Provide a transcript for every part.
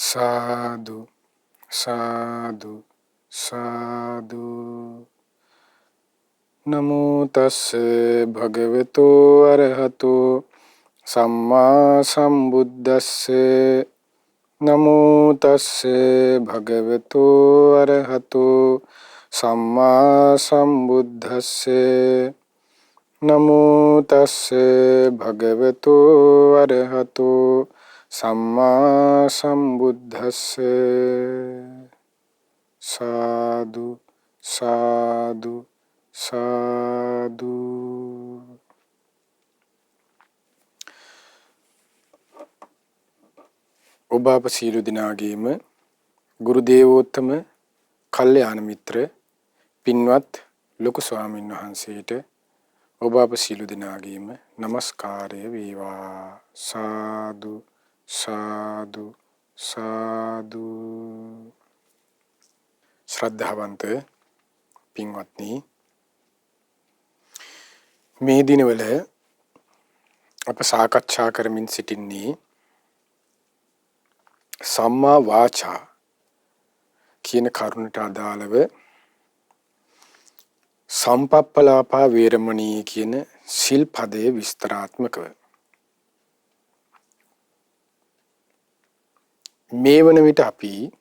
साधु साधु साधु नमो तस्से भगवतो अरहतो सम्मा संबुद्दस्से नमो तस्से भगवतो अरहतो सम्मा संबुद्दस्से नमो तस्से भगवतो अरहतो सम्मा संबुद्दस्से साधु साधु साधु ඔබ අප සියලු දෙනාගේම ගුරු දේවෝත්තම කල්යාණ මිත්‍ර පින්වත් ලොකු ස්වාමීන් වහන්සේට ඔබ අප සියලු දෙනාගේම নমස්කාරය වේවා සාදු සාදු සාදු ශ්‍රද්ධාවන්ත පින්වත්නි මේ දිනවල අප සාකච්ඡා කරමින් සිටින්නේ සම්මා වාචා කියන කරුණට අදාළව සම්පප්පලාපා වේරමණී කියන සිල් පදයේ විස්තරාත්මකව මේ වන විට අපි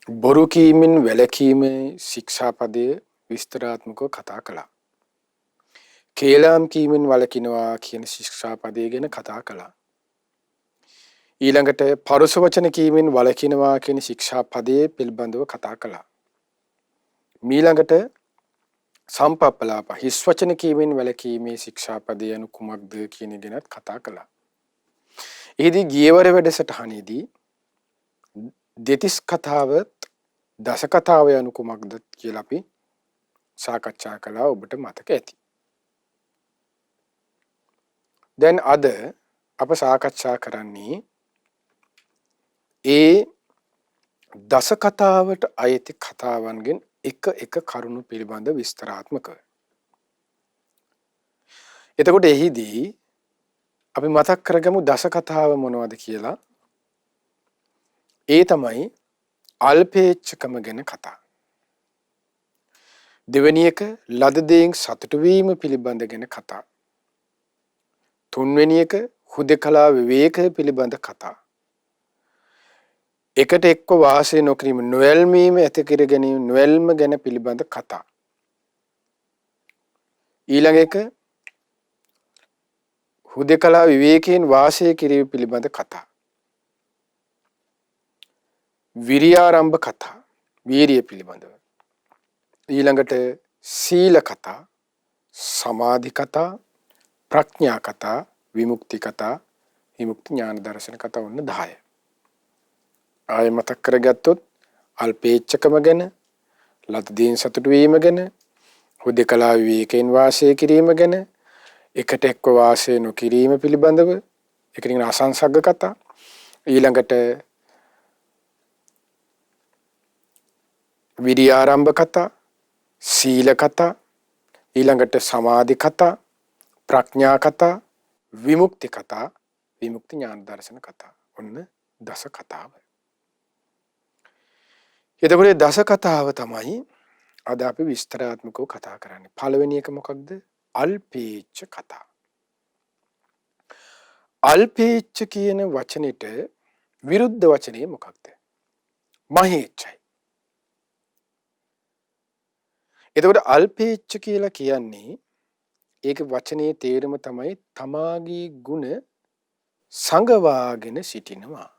බොරු කීමෙන් වැළකීමේ ශික්ෂාපදයේ විස්තරාත්මකව කතා කළා. කේලම් කීමෙන් වළකිනවා කියන ශික්ෂාපදය ගැන කතා කළා. ඊළඟට පරුස වචන කීමෙන් වළකිනවා කියන ශික්ෂාපදයේ පිළිබඳව කතා කළා. ඊළඟට සම්පප්පලාප හිස් වචන කීමෙන් වැළකීමේ ශික්ෂාපදය anu කුමක්ද කියන ගැනත් කතා කළා. එහිදී ගියවර වැඩසටහනේදී දෙතිස් කතාවත් දස කතාව anu කුමක්ද කියලා අපි සාකච්ඡා කළා. ඔබට මතක ඇති. දැන් අද අප සාකච්ඡා කරන්නේ ඒ දස කතාවට අයිති කතාවන්ගෙන් එක කරුණු පිළිබඳ විස්තරාත්මකව. එතකොට එහිදී අපි මතක් කරගමු දස කතාව මොනවද කියලා. ඒ තමයි අල්පේච්ඡකම ගැන කතා. දෙවෙනි එක ලද දෙයින් සතුටු වීම පිළිබඳ ගැන කතා. තුන්වෙනි එක හුදකලා විවේකය පිළිබඳ කතා. එකට එක්ව වාසය නොකිරීම නොයල්මීම ඇති කර ගැනීම නොයල්ම ගැන පිළිබඳ කතා. ඊළඟ එක හුදකලා විවේකයෙන් වාසය කිරීම පිළිබඳ කතා. විරියාරම්භ කතා වීරිය පිළිබඳව. ඊළඟට සීල කතා, සමාධි කතා, ප්‍රඥා කතා, විමුක්ති කතා, විමුක්ති ඥාන දර්ශන කතා වුණ 10. ආයෙ මතක් කරගත්තොත් අල්පේච්ඡකම ගැන, ලද දේන් සතුටු වීම ගැන, හුදකලා විවේකයෙන් වාසය කිරීම ගැන, එකට එක්ව වාසය නොකිරීම පිළිබඳව, ඒක නිකන් අසංසග්ග කතා. ඊළඟට විරියාරම්භ කතා, සීල කතා, ඊළඟට සමාධි කතා, ප්‍රඥා කතා, විමුක්ති කතා, විමුක්ති ඥාන දර්ශන කතා. ඔන්න දස කතාව. එතකොට දස කතාව තමයි අද අපි විස්තරාත්මකව කතා කරන්නේ. පළවෙනි එක මොකක්ද? අල්පේච්ඡ කතා. අල්පේච්ඡ කියන වචනෙට විරුද්ධ වචනේ මොකක්ද? මහේච්ඡයි. එතකොට අල්පේච්ඡ කියලා කියන්නේ ඒක වචනේ තේරුම තමයි තමාගේ ගුණ සංගවාගෙන සිටිනවා.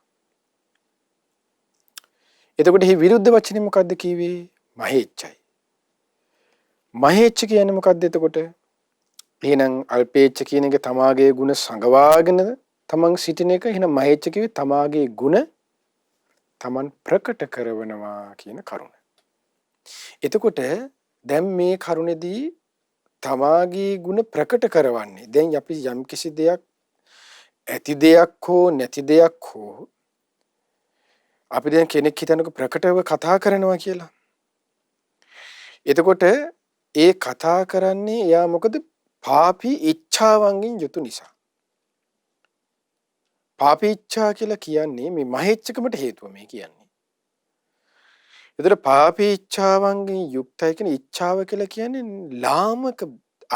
එතකොට මේ විරුද්ධ වචනේ මොකද්ද කිව්වේ? මහේච්ඡයි. මහේච්ඡ කියන්නේ මොකද්ද එතකොට? එහෙනම් අල්පේච්ඡ කියන එක තමාගේ ගුණ සංගවාගෙන තමන් සිටින එක. එහෙනම් මහේච්ඡ කිව්වේ තමාගේ ගුණ තමන් ප්‍රකට කරනවා කියන කරුණ. එතකොට දැන් මේ කරුණේදී තමාගේ ගුණ ප්‍රකට කරවන්නේ. දැන් අපි යම් කිසි දෙයක් ඇති දෙයක් හෝ නැති දෙයක් හෝ අපි දැන් කෙනෙක් හිතනක ප්‍රකටව කතා කරනවා කියලා. එතකොට ඒ කතා කරන්නේ එයා මොකද? පාපී ඉච්ඡාවන්ගෙන් යුතු නිසා. පාපී ඉච්ඡා කියලා කියන්නේ මේ මහේච්ඡකමට හේතුව මේ කියන්නේ. ඒතර පාපී ඉච්ඡාවන්ගෙන් යුක්තයි කියන ඉච්ඡාව කියලා කියන්නේ ලාමක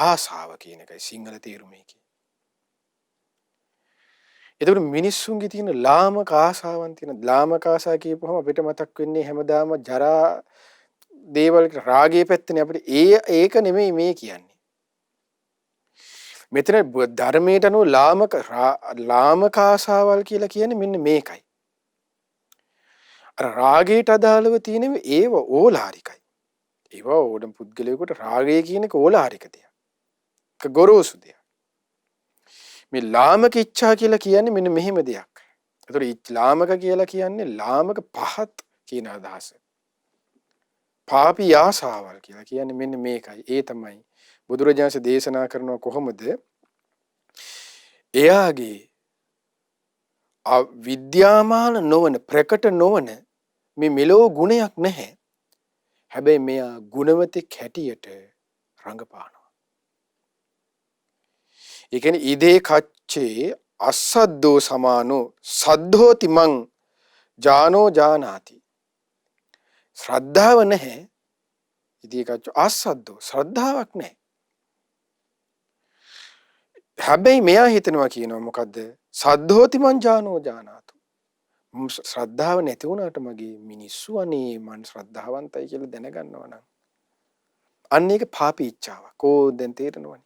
ආසාව කියන එකයි සිංහල තේරුමේ කියන්නේ. ඒතර මිනිස්සුන්ගේ තියෙන ලාමක ආසාවන් තියෙන ලාමක ආසා කියපුවම අපිට මතක් වෙන්නේ හැමදාම ජරා දේවල් රාගයේ පැත්තනේ අපිට ඒක නෙමෙයි මේ කියන්නේ. මෙතන ධර්මයට අනුව ලාමක ආසාවල් කියලා කියන්නේ මෙන්න මේකයි. අර රාගයට අදාළව තියෙන ඒව ඕලාරිකයි. ඒව ඕඩම් පුද්ගලයෙකුට රාගය කියන එක ඕලාරික දෙයක්. ඒක ගොරෝසු දෙයක්. මේ ලාමක ඉච්ඡා කියලා කියන්නේ මෙන්න මෙහෙම දෙයක්. ඒතර ලාමක කියලා කියන්නේ ලාමක පහත් කියන අදහස. පාපී ආසාවල් කියලා කියන්නේ මෙන්න මේකයි. ඒ තමයි බුදුරජාණන් දේශනා කරනවා කොහොමද? එයාගේ විද්‍යාමාන නොවන ප්‍රකට නොවන මේ මෙලෝ ගුණයක් නැහැ. හැබැයි මෙයා ගුණවතෙක් හැටියට රඟපානවා. ඒ කියන්නේ ඉදේ කච්චේ අසද්දෝ සමානෝ සද්ධෝති මං ජානෝ ජානාති. ශ්‍රද්ධාව නැහැ. ඉදේ කච්චෝ අසද්දෝ ශ්‍රද්ධාවක් නැහැ. හැබැයි මෙයා හිතනවා කියනවා මොකද්ද? සද්ධෝති මං ජානෝ ජානාතු. ශ්‍රද්ධාව නැති වුණාට මගේ මිනිස්සු අනේ මං ශ්‍රද්ධාවන්තයි කියලා දැනගන්නවා නම් අන්න ඒක පාපී ඉච්ඡාවක්. දැන් තේරෙනවනේ.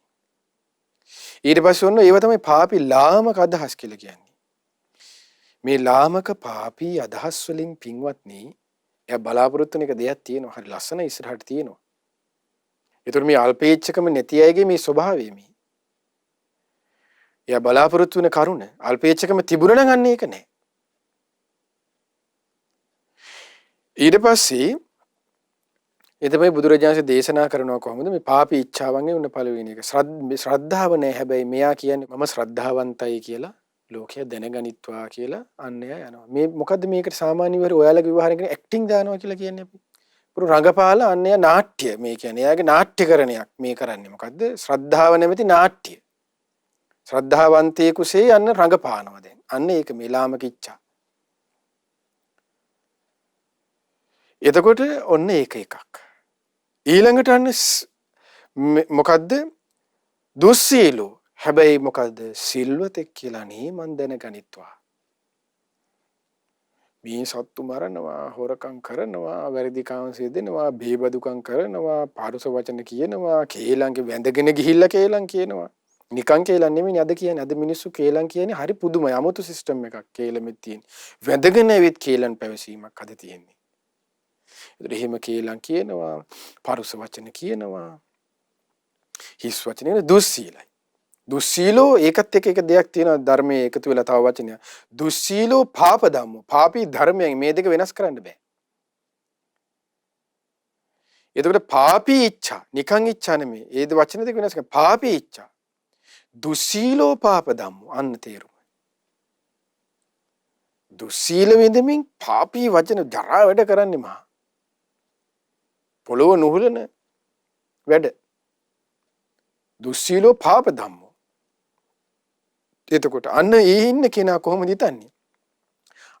ඊට පස්සේ ඔන්න ඒව තමයි පාපී ලාමක අදහස් කියලා කියන්නේ. මේ ලාමක පාපී අදහස් වලින් පින්වත්නි එයා බලාපොරොත්තු වෙන එක දෙයක් තියෙනවා. හරි ලස්සන ඉස්සරහට තියෙනවා. ඒතර මේ අල්පේච්ඡකම නැති අයගේ මේ ස්වභාවය මේ. එයා බලාපොරොත්තු වෙන කරුණ අල්පේච්ඡකම තිබුණා නම් අන්න ඒක නෑ. ඊට පස්සේ ඒ තමයි බුදුරජාණන් දේශනා කරනවා කොහොමද මේ පාපී ඉච්ඡාවන්ගේ උන්න පළවෙනි එක. ශ්‍රද්ධාව නැහැ. හැබැයි මෙයා කියන්නේ මම ශ්‍රද්ධාවන්තයි කියලා ලෝකයා දැනගනිත්වා කියලා අන්නය යනවා. මේ මොකද්ද මේකට සාමාන්‍ය විවර ඔයාලගේ විවහාරයෙන් කියන ඇක්ටිං දානවා කියලා කියන්නේ අපි. පුරු රංගපාලා අන්නය නාට්‍ය මේ කියන්නේ. එයාගේ නාට්‍යකරණයක් මේ කරන්නේ මොකද්ද? ශ්‍රද්ධාව නැමැති නාට්‍ය. ශ්‍රද්ධාවන්තයෙකුසේ යන්න රංගපානවා දැන්. අන්න ඒක මේ ලාමක ඉච්ඡා. එතකොට ඔන්න ඒක එකක්. ඊළඟට අන්න මොකද්ද? දුස්සීලෝ. හැබැයි මොකද්ද? සිල්වතෙක් කියලා නේ මන් දැනගනිත්වා. මේ සත්තු මරනවා, හොරකම් කරනවා, වැරදි කාම සිදෙනවා, බේබදුකම් කරනවා, පාරුස වචන කියනවා, කේලංගේ වැඳගෙන ගිහිල්ලා කේලම් කියනවා. නිකන් කේලම් නෙමෙයි අද කියන්නේ. අද මිනිස්සු කේලම් කියන්නේ හරි පුදුමයි. 아무තු සිස්ටම් එකක් කේලමෙත් තියෙන. වැඳගෙන ඇවිත් කේලම් පැවසීමක් අද තියෙන්නේ. ඒතර එහෙම කේලම් කියනවා, පාරුස වචන කියනවා. හිස් වචන දුස්සීලයි. දුස්සීලෝ ඒකත් එක දෙයක් තියෙනවා ධර්මයේ එකතු වෙලා තව වචනයක්. දුස්සීලෝ පාප ධම්මෝ. පාපී ධර්මයෙන් මේ දෙක වෙනස් කරන්න බෑ. එතකොට පාපී ඉච්ඡා නිකං ඉච්ඡා නෙමෙයි. ඒ වචන දෙක වෙනස් කරන්න. පාපී ඉච්ඡා. දුස්සීලෝ පාප ධම්මෝ අන්න තේරුම. දුස්සීල වෙදමින් පාපී වචන දරා වැඩ කරන්නේ මහා. පොළොව නුහුලන වැඩ. දුස්සීලෝ පාප ධම්මෝ. එතකොට අන්න ඒ ඉන්න කෙනා කොහොමද හිතන්නේ?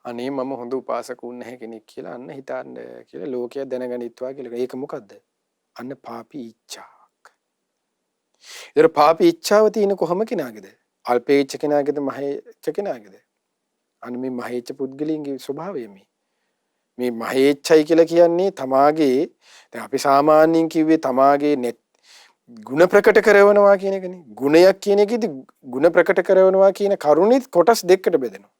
අනේ මම හොඳ උපාසක වුණ නැහැ කෙනෙක් කියලා අන්න හිතන්න කියලා ලෝකයා දැනගනිත්වා කියලා. ඒක මොකද්ද? අන්න පාපී ඉච්ඡාවක්. ඒතර පාපී ඉච්ඡාව තියෙන කොහොම කෙනාගේද? අල්පේච්ඡ කෙනාගේද මහේච්ඡ කෙනාගේද? අන්න මේ මහේච්ඡ පුද්ගලයන්ගේ ස්වභාවය මේ. මේ මහේච්ඡයි කියලා කියන්නේ තමාගේ දැන් අපි සාමාන්‍යයෙන් කිව්වේ තමාගේ ගුණ ප්‍රකට කරනවා කියන එකනේ. ගුණයක් කියන එකේදී ගුණ ප්‍රකට කරනවා කියන කරුණෙත් කොටස් දෙකකට බෙදෙනවා.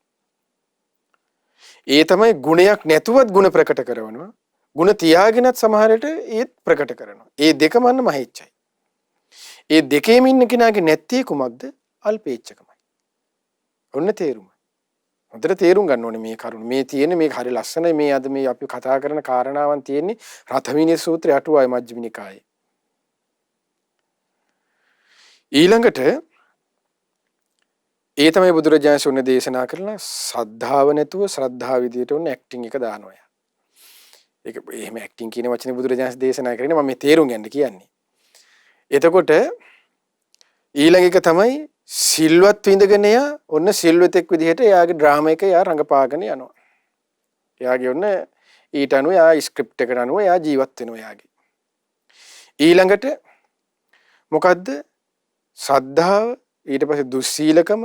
ඒ තමයි ගුණයක් නැතුවත් ගුණ ප්‍රකට කරනවා. ගුණ තියාගෙනත් සමහරට ඒත් ප්‍රකට කරනවා. ඒ දෙකම අන්න මහේච්ඡයි. ඒ දෙකේම ඉන්න කෙනාගේ නැත්තේ කුමක්ද? අල්පේච්ඡකමයි. ඔන්න තේරුම. හොඳට තේරුම් ගන්න ඕනේ මේ කරුණ. මේ තියෙන්නේ මේක හරි ලස්සනයි. මේ අද මේ අපි කතා කරන කාරණාවන් තියෙන්නේ රතවිනී සූත්‍රය අටුවායි මජ්ක්‍ධිම නිකායේ. ඊළඟට ඒ තමයි බුදුරජාණන් වහන්සේ දේශනා කරලා සද්ධාව නැතුව ශ්‍රද්ධාව විදියට උන ඇක්ටිං එක දානවා. ඒක එහෙම ඇක්ටිං කියන වචනේ බුදුරජාණන් දේශනා කරන්නේ මම මේ තේරුම් ගන්න කියන්නේ. එතකොට ඊළඟ එක තමයි සිල්වත් විඳගෙන යා ඔන්න සිල්වතෙක් විදිහට එයාගේ ඩ්‍රාමා එක එයා රඟපාගෙන යනවා. එයාගේ ඔන්න ඊට අනුව එයා ස්ක්‍රිප්ට් එකට අනුව එයා ජීවත් වෙනවා එයාගේ. ඊළඟට මොකද්ද? ශ්‍රද්ධාව, ඊට පස්සේ දුස්සීලකම,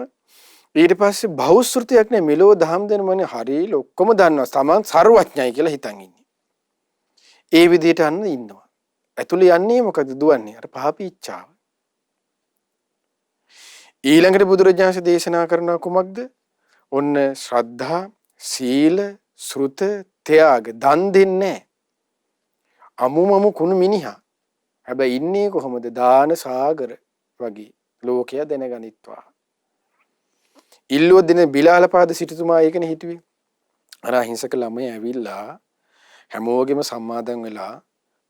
ඊට පස්සේ බහුශෘතියක් නේ මෙලෝ දහම් දෙනමනේ හරිය ඔක්කොම දන්නවා. තමන් ਸਰවඥයි කියලා හිතන් ඉන්නේ. ඒ විදිහට අන්න ඉන්නවා. ඇතුළේ යන්නේ මොකද දුවන්නේ? අර පාපී ඉච්ඡාව. ඊළඟට බුදුරජාණන් දේශනා කරන කුමක්ද? ඔන්න ශ්‍රද්ධා, සීල, ශ්‍රුත, ත්‍යාග දන් දෙන්නේ අමුමමු කුණු මිනිහා. හැබැයි ඉන්නේ කොහොමද? දාන සාගර වගේ ලෝකය දැනගනිත්වා. ඉල්ලුව දෙන බිලාලපාද සිටුතුමා ඒකනේ හිතුවේ. අර අහිංසක ළමයි ඇවිල්ලා හැමෝගෙම සම්මාදන් වෙලා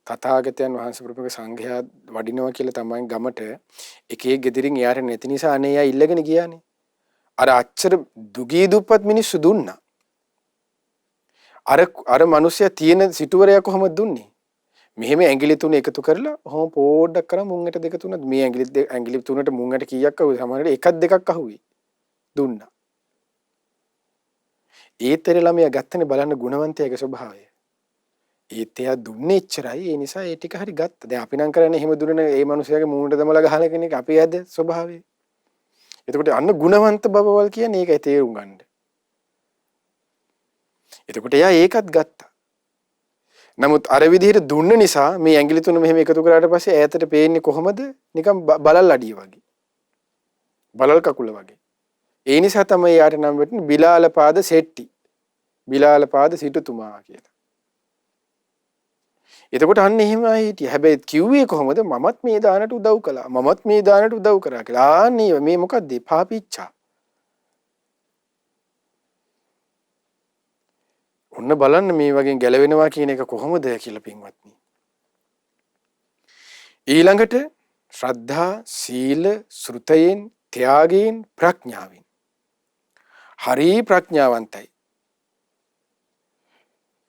තථාගතයන් වහන්සේ ප්‍රමුඛ සංඝයා වඩිනවා කියලා තමයි ගමට එක එක ගෙදරින් එයාට නැති නිසා අනේ එයා ඉල්ලගෙන ගියානේ. අර අච්චර දුගී දුප්පත් මිනිස්සු දුන්නා. අර මිනිස්සයා තියෙන සිටුවරයා කොහොමද දුන්නේ? මෙහෙම ඇඟිලි තුන එකතු කරලා ඔහොම පොඩ්ඩක් කරා මුංගට දෙක තුනක් මේ ඇඟිලි තුනට මුංගට කීයක් අහුවේ? සමහරවිට එකක් දෙකක් අහුවේ. දුන්නා. ඒතර ළමයා ගත්තනේ බලන්න ගුණවන්තයාගේ ස්වභාවය. ඒත් එයා දුන්නේ එච්චරයි. ඒ නිසා ඒ ටික හරි ගත්තා. දැන් අපි නම් කරන්නේ එහෙම දුන්නනේ ඒ මිනිහයාගේ මූණට දමලා ගහන කෙනෙක් අපි ඇද්ද ස්වභාවය. එතකොට අන්න ගුණවන්ත බවවල් කියන්නේ ඒකයි තේරුම් ගන්න. එතකොට එයා ඒකත් ගත්තා. නමුත් අර විදිහට දුන්න නිසා මේ ඇඟිලි තුන මෙහෙම එකතු කරාට පස්සේ ඈතට පේන්නේ කොහමද? නිකන් බලල් අඩිය වගේ. බලල් කකුල වගේ. ඒ නිසා තමයි යාට නම් වෙන්නේ බිලාලපාද සෙට්ටි. බිලාලපාද සිටුතුමා කියලා. එතකොට අන්න එහෙමයි හිටියේ. හැබැයි කිව්වේ කොහොමද? මමත් මේ දානට උදව් කළා. මමත් මේ දානට උදව් කරා කියලා. ආන්නේ මේ මොකද්ද? පාපීච්ඡා. ඔන්න බලන්න මේ වගේ ගැලවෙනවා කියන එක කොහොමද කියලා පින්වත්නි. ඊළඟට ශ්‍රද්ධා, සීල, ශ්‍රුතයෙන්, ත්‍යාගයෙන්, ප්‍රඥාවෙන්. හරි ප්‍රඥාවන්තයි.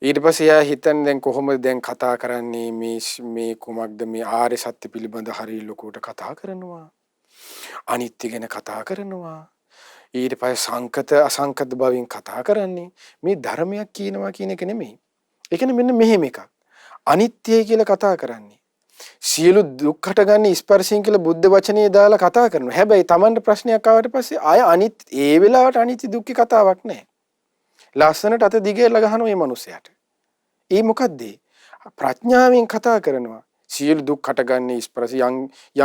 ඊට පස්සේ යා හිතන්නේ දැන් කොහොමද දැන් කතා කරන්නේ මේ කුමක්ද මේ ආර්ය සත්‍ය පිළිබඳ හරි ලොකුවට කතා කරනවා. අනිත්‍ය ගැන කතා කරනවා. ඊට පස්සේ සංකත අසංකත බවින් කතා කරන්නේ. මේ ධර්මයක් කියනවා කියන එක නෙමෙයි. ඒ කියන්නේ මෙන්න මෙහෙම එකක්. අනිත්‍යයි කියලා කතා කරන්නේ. සියලු දුක් හටගන්නේ ස්පර්ශයෙන් කියලා බුද්ධ වචනේ දාලා කතා කරනවා. හැබැයි Tamanට ප්‍රශ්නයක් ආවට පස්සේ ආය අනිත් ඒ වෙලාවට අනිත්‍ය දුක්ඛ කතාවක් නැහැ. ලස්සනට අත දිගේලා ගහනවා මේ මිනිසයාට. ඒ මොකද්ද? ප්‍රඥාවෙන් කතා කරනවා. සියලු දුක් හටගන්නේ ස්පර්ශ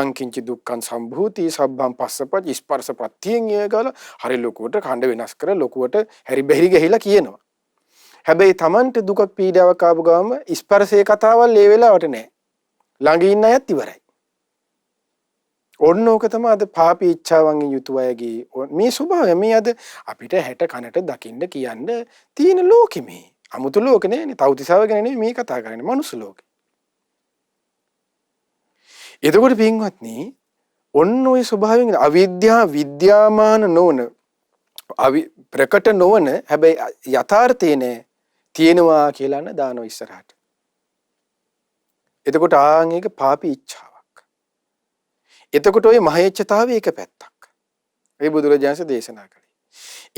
යං කිංචි දුක්ඛං සම්භූති සබ්බං පස්සපච්ච ස්පර්ශ ප්‍රත්‍යයෙන් ඒකල හරි ලොකුවට කණ්ඩ වෙනස් කර ලොකුවට හැරි බෙහෙරි ගහිලා කියනවා. හැබැයි Tamanට දුකක් පීඩාවක් ආපු ගාම ස්පර්ශයේ කතාවල් ඒ වෙලාවට නැහැ. ළඟ ඉන්න අයත් ඉවරයි. ඔන්න ඕක තමයි අද පාපී ඉච්ඡාවන්ගෙන් යුතු අයගේ මේ ස්වභාවය. මේ අද අපිට හැට කනට දකින්න කියන්න තියෙන ලෝකෙ මේ. අමුතු ලෝක නෙවෙයි. තව්තිසාව ගැන නෙවෙයි මේ කතා කරන්නේ. මනුස්ස ලෝකෙ. එතකොට පින්වත්නි ඔන්න ඔය ස්වභාවයෙන් විද්‍යාමාන නොවන ප්‍රකට නොවන හැබැයි යථාර්ථයේ නේ තියෙනවා කියලා න දානවා ඉස්සරහට. එතකොට ආන් එක පාපී ඉච්ඡාවක්. එතකොට ඔය මහේච්ඡතාවයේ එක පැත්තක්. ඒ බුදුරජාණන් දේශනා කළේ.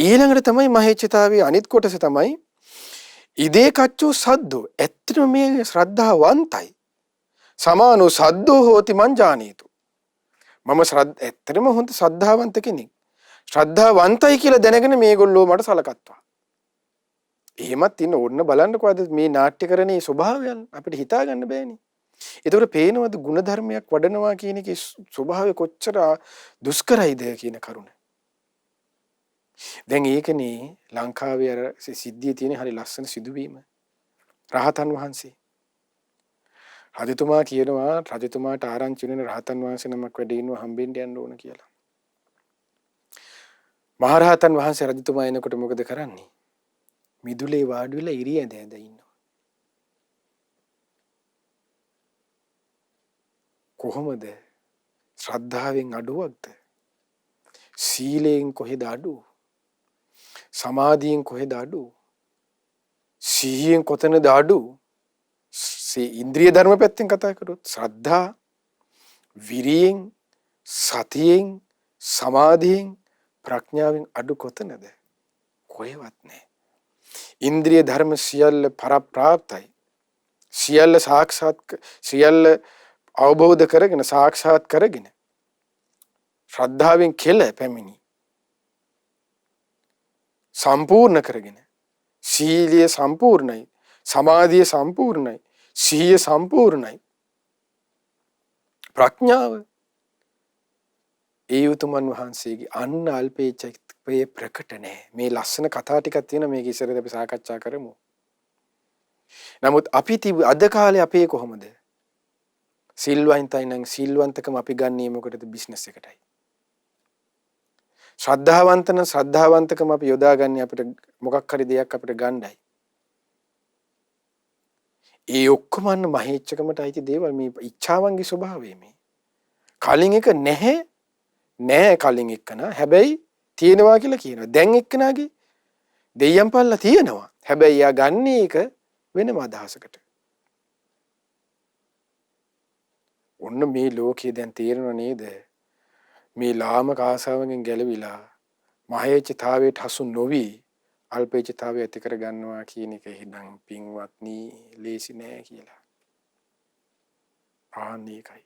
ඊළඟට තමයි මහේච්ඡතාවයේ අනිත් කොටස තමයි ඉදේ කච්චෝ සද්දෝ. ඇත්තටම මේ ශ්‍රද්ධාවන්තයි. සමානෝ සද්දෝ හෝති මං ජානීතු. මම ඇත්තටම හොඳ ශ්‍රද්ධාවන්ත කෙනෙක්. ශ්‍රද්ධාවන්තයි කියලා දැනගෙන මේගොල්ලෝ මට සලකත්වා. එහෙමත් ඉන්න ඕන්න බලන්නකෝ අද මේ නාට්‍යකරණයේ ස්වභාවයන් අපිට හිතා ගන්න බෑනේ. ඒතකොට පේනවද ಗುಣධර්මයක් වඩනවා කියන එකේ ස්වභාවය කොච්චර දුෂ්කරයිද කියන කරුණ. දැන් ඒකනේ ලංකාවේ අර සිද්ධියේ තියෙන හරි ලස්සන සිදුවීම. රහතන් වහන්සේ රජතුමා කියනවා රජතුමාට ආරංචි වෙන රහතන් වහන්සේ නමක් වැඩ ඉන්නවා හම්බෙන්න යන්න ඕන කියලා. මහරහතන් වහන්සේ රජතුමා එනකොට මොකද කරන්නේ? මිදුලේ වාඩි වෙලා ඉරි ඇඳ ඉන්නවා. කොහොමද? ශ්‍රද්ධාවෙන් අඩුවක්ද? සීලයෙන් කොහෙද අඩු? සමාධියෙන් කොහෙද අඩු? සිහියෙන් කොතනද අඩු? ඉන්ද්‍රිය ධර්ම පැත්තෙන් කතා කරොත් ශ්‍රද්ධා, විරියෙන්, සතියෙන්, සමාධියෙන් ප්‍රඥාවෙන් අඩු කොතනද? කොහෙවත් නැහැ. ඉන්ද්‍රිය ධර්ම සියල්ල පරප්‍රාප්තයි. සියල්ල සාක්ෂාත් සියල්ල අවබෝධ කරගෙන සාක්ෂාත් කරගෙන ශ්‍රද්ධාවෙන් කෙල පැමිණි සම්පූර්ණ කරගෙන සීලය සම්පූර්ණයි, සමාධිය සම්පූර්ණයි, සිහිය සම්පූර්ණයි, ප්‍රඥාව ඒ උතුමන් වහන්සේගේ අන්න අල්පේච්ඡත්වයේ ප්‍රකට නැහැ. මේ ලස්සන කතා ටිකක් තියෙන මේක ඉස්සරද අපි සාකච්ඡා කරමු. නමුත් අපි අද කාලේ අපේ කොහොමද? සිල්වන්තයි නම් සිල්වන්තකම අපි ගන්නේ මොකටද? බිස්නස් එකටයි. ශ්‍රද්ධාවන්ත නම් ශ්‍රද්ධාවන්තකම අපි යොදාගන්නේ අපිට මොකක් හරි දෙයක් අපිට ගන්නයි. ඒ ඔක්කොම මහේච්ඡකමට අයිති දේවල්. මේ ඉච්ඡාවන්ගේ ස්වභාවය මේ. කලින් එක නැහැ නෑ කලින් එක්කන. හැබැයි තියෙනවා කියලා කියනවා. දැන් එක්කනාගේ දෙයියන් පල්ලා තියෙනවා. හැබැයි යා ගන්නේ එක වෙනම අදහසකට. ඔන්න මේ ලෝකයේ දැන් තේරෙනව නේද? මේ ලාමක ආසාවෙන් ගැලවිලා මහේච්ඡතාවයට හසු නොවි අල්පේච්ඡතාවය ඇති කර ගන්නවා කියන එක හිතන් පින්වත්නි ලේසි නෑ කියලා. ආනේකයි.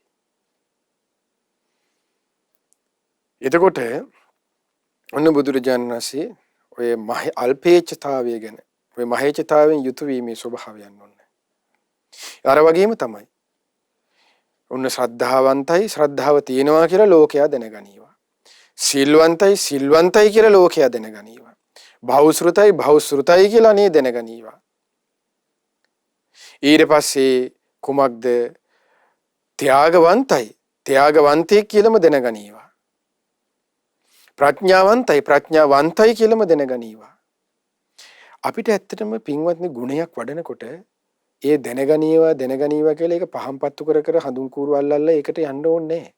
එතකොට ඔන්න බුදුරජාණන් වහන්සේ ඔය අල්පේච්ඡතාවය ගැන ඔය මහේච්ඡතාවයෙන් යුතු වීමේ ස්වභාවයන් ඔන්න. අර වගේම තමයි. ඔන්න ශ්‍රද්ධාවන්තයි ශ්‍රද්ධාව තියෙනවා කියලා ලෝකයා දැනගනීවා. සිල්වන්තයි සිල්වන්තයි කියලා ලෝකයා දැනගනීවා. භවශ්‍රුතයි භවශ්‍රුතයි කියලා නේ දැනගනීවා. ඊට පස්සේ කුමක්ද? ත්‍යාගවන්තයි ත්‍යාගවන්තයෙක් කියලාම දැනගනීවා. ප්‍රඥාවන්තයි ප්‍රඥාවන්තයි කියලාම දැනගනීවා. අපිට ඇත්තටම පින්වත්නි ගුණයක් වඩනකොට ඒ දැනගනීවා කියලා ඒක පහම්පත්තු කර කර හඳුන් කూరు අල්ලල්ලා ඒකට යන්න ඕනේ නැහැ.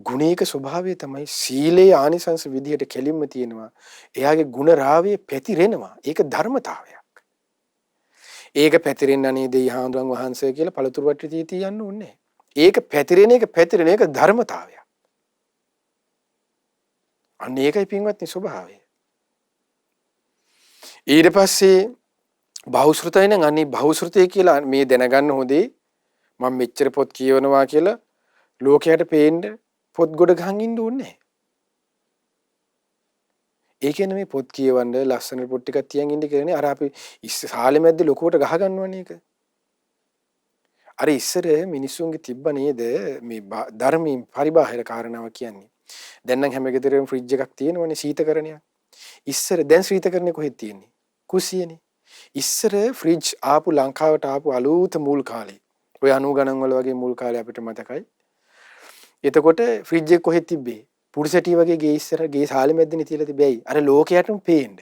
ගුණීක ස්වභාවය තමයි සීලේ ආනිසංස විදියට කෙලින්ම තියෙනවා. එයාගේ ගුණ රාවය පැතිරෙනවා. ඒක ධර්මතාවයක්. ඒක පැතිරෙන්න නේද යහඳුන් වහන්සේ කියලා පළතුරු වට්ටි තීතී යන්න ඕනේ. ඒක පැතිරෙන එක ධර්මතාවයක්. අන්න ඒකයි පින්වත්නි ස්වභාවය. ඊට පස්සේ බහුශ්‍රුතයි නම් අනේ බහුශ්‍රුතය කියලා මේ දැනගන්න හොඳේ මම මෙච්චර පොත් කියවනවා කියලා ලෝකයට පේන්න පොත් ගොඩ ගහන් ඉන්න ඕනේ. ඒ කියන්නේ මේ පොත් කියවන්න ලස්සන පොත් ටිකක් තියන් ඉන්න කියන්නේ අර අපි සාලේ මැද්ද ලොකුවට ගහ ගන්නවනේ ඒක. අර ඉස්සර මිනිස්සුන්ගේ තිබ්බ නේද මේ ධර්මයෙන් පරිබාහිර කාරණාව කියන්නේ. දැන් නම් හැම ගෙදරෙම ෆ්‍රිජ් එකක් තියෙනවනේ සීතකරණයක්. ඉස්සර දැන් සීතකරණේ කොහෙද තියෙන්නේ? කුසියනේ. ඉස්සර ෆ්‍රිජ් ආපු ලංකාවට ආපු අලුත මුල් කාලේ. ඔය 90 ගණන් වල වගේ මුල් කාලේ අපිට මතකයි. එතකොට ෆ්‍රිජ් එක කොහෙද තිබ්බේ? පුරුසැටි වගේ ගේ ඉස්සර ගේ සාලේ මැද්දනේ තියලා තිබෙයි. අර ලෝකයටම පේන්න.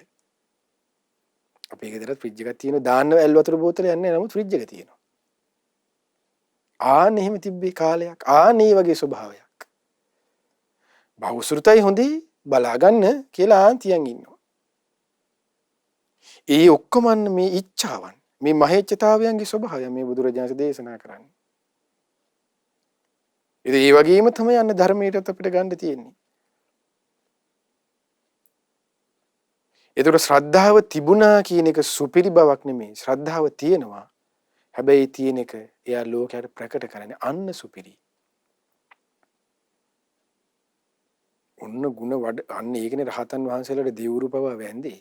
අපේ ගෙදරත් ෆ්‍රිජ් එකක් තියෙනවා. දාන්න ඇල් වතුර බෝතලයක් නැහැ. නමුත් ෆ්‍රිජ් එක තියෙනවා. ආන්න එහෙම තිබ්බේ කාලයක්. ආන්න මේ වගේ ස්වභාවයක්. බහුශ්‍රුතයි හොඳේ බලා ගන්න කියලා ආන්තියන් ඉන්නවා. ඒ ඔක්කොම මේ ඉච්ඡාවන් මේ මහේච්ඡතාවයන්ගේ ස්වභාවය මේ බුදුරජාණන් දේශනා කරන්නේ. ඉතින් ඒ වගේම තමයි යන්න ධර්මයටත් අපිට ගන්න තියෙන්නේ. ඒතර ශ්‍රද්ධාව තිබුණා කියන එක සුපිරි බවක් නෙමෙයි. ශ්‍රද්ධාව තියෙනවා. හැබැයි තියෙන එක එයා ලෝකයට ප්‍රකට කරන්නේ අන්න සුපිරි. ඔන්න ಗುಣ වඩ අන්න ඒකනේ රහතන් වහන්සේලාට දියුරු පව වැඳේ.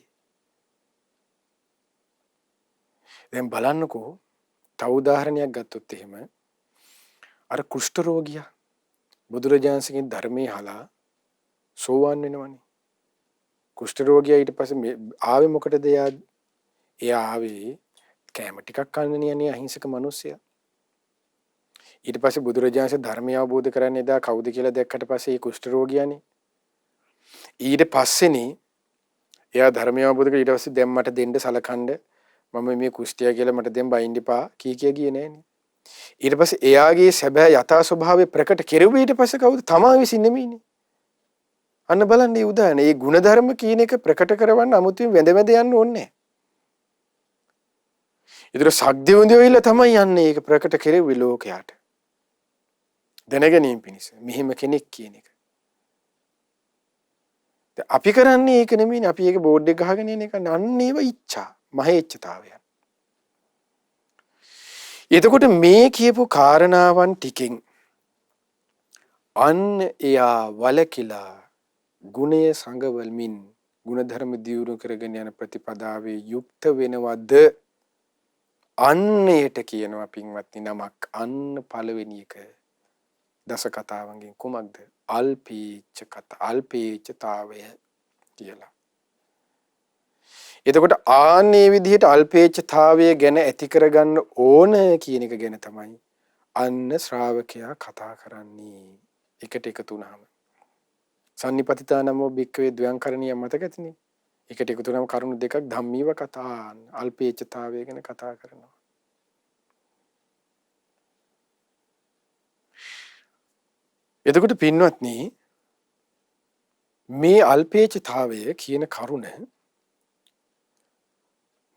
දැන් බලන්නකෝ තව උදාහරණයක් ගත්තොත් එහෙම අර කුෂ්ඨ රෝගියා බුදුරජාණන්සේගේ ධර්මයේ අහලා සෝවාන් වෙනවනේ. කුෂ්ඨ රෝගියා ඊට පස්සේ ආවේ මොකටද? එයා ආවේ කැම ටිකක් කන්න නියනේ අහිංසක මිනිස්සයා. ඊට පස්සේ බුදුරජාණන්සේ ධර්මය අවබෝධ කරන්නේ එදා කවුද කියලා දැක්කට පස්සේ ඒ කුෂ්ඨ රෝගියානේ. ඊට පස්සේනේ එයා ධර්මය අවබෝධ කරලා ඊට පස්සේ දැන් මට දෙන්න සලකන්න මම මේ කුෂ්ඨය කියලා මට දැන් බයින්න එපා කී ගියේ නෑනේ. ඊට පස්සේ එයාගේ සැබෑ යථා ස්වභාවය ප්‍රකට කෙරුවේ ඊට පස්සේ කවුද? තමා විසින් නෙමෙයිනේ. අන්න බලන්න මේ උදාහරණ. මේ ಗುಣධර්ම කියන එක ප්‍රකට කරවන්න 아무තුන් වැඳ වැඳ යන්න ඕනේ නෑ. ඊතර සක්දියුන්දිය වෙilla තමයි යන්නේ ඒක ප්‍රකට කෙරෙව්වේ ලෝකයට. දැනගැනීම පිණිස මෙහෙම කෙනෙක් කියන එක. අපි කරන්නේ ඒක නෙමෙයිනේ. අපි ඒක බෝඩ් එක ගහගෙන ඉන්න එක නන්නේව ඉච්ඡා මහේච්ඡතාවය. එතකොට මේ කියපු කාරණාවන් ටිකෙන් අන්න එයා වලකිලා ගුණය සංගවල්මින් ගුණධර්ම දියුණු කරගෙන යන ප්‍රතිපදාවේ යුක්ත වෙනවද? අන්නයට කියනවා පින්වත්නි නමක්. අන්න පළවෙනි එක දස කතාවන්ගෙන් කුමක්ද? අල්පීච්ඡ කතා, අල්පීච්ඡතාවය කියලා. එතකොට ආන්නේ විදිහට අල්පේච්ඡතාවය ගැන ඇති කරගන්න ඕන කියන එක ගැන තමයි අන්න ශ්‍රාවකයා කතා කරන්නේ. එකට එකතු වුණාම සම්නිපතිතානමෝ භික්ඛවේ ද්වයංකරණීය මතක ඇතිනේ. එකට එකතු වුණාම කරුණු දෙකක් ධම්මීව කතා අල්පේච්ඡතාවය ගැන කතා කරනවා. එතකොට පින්වත්නි මේ අල්පේච්ඡතාවය කියන කරුණ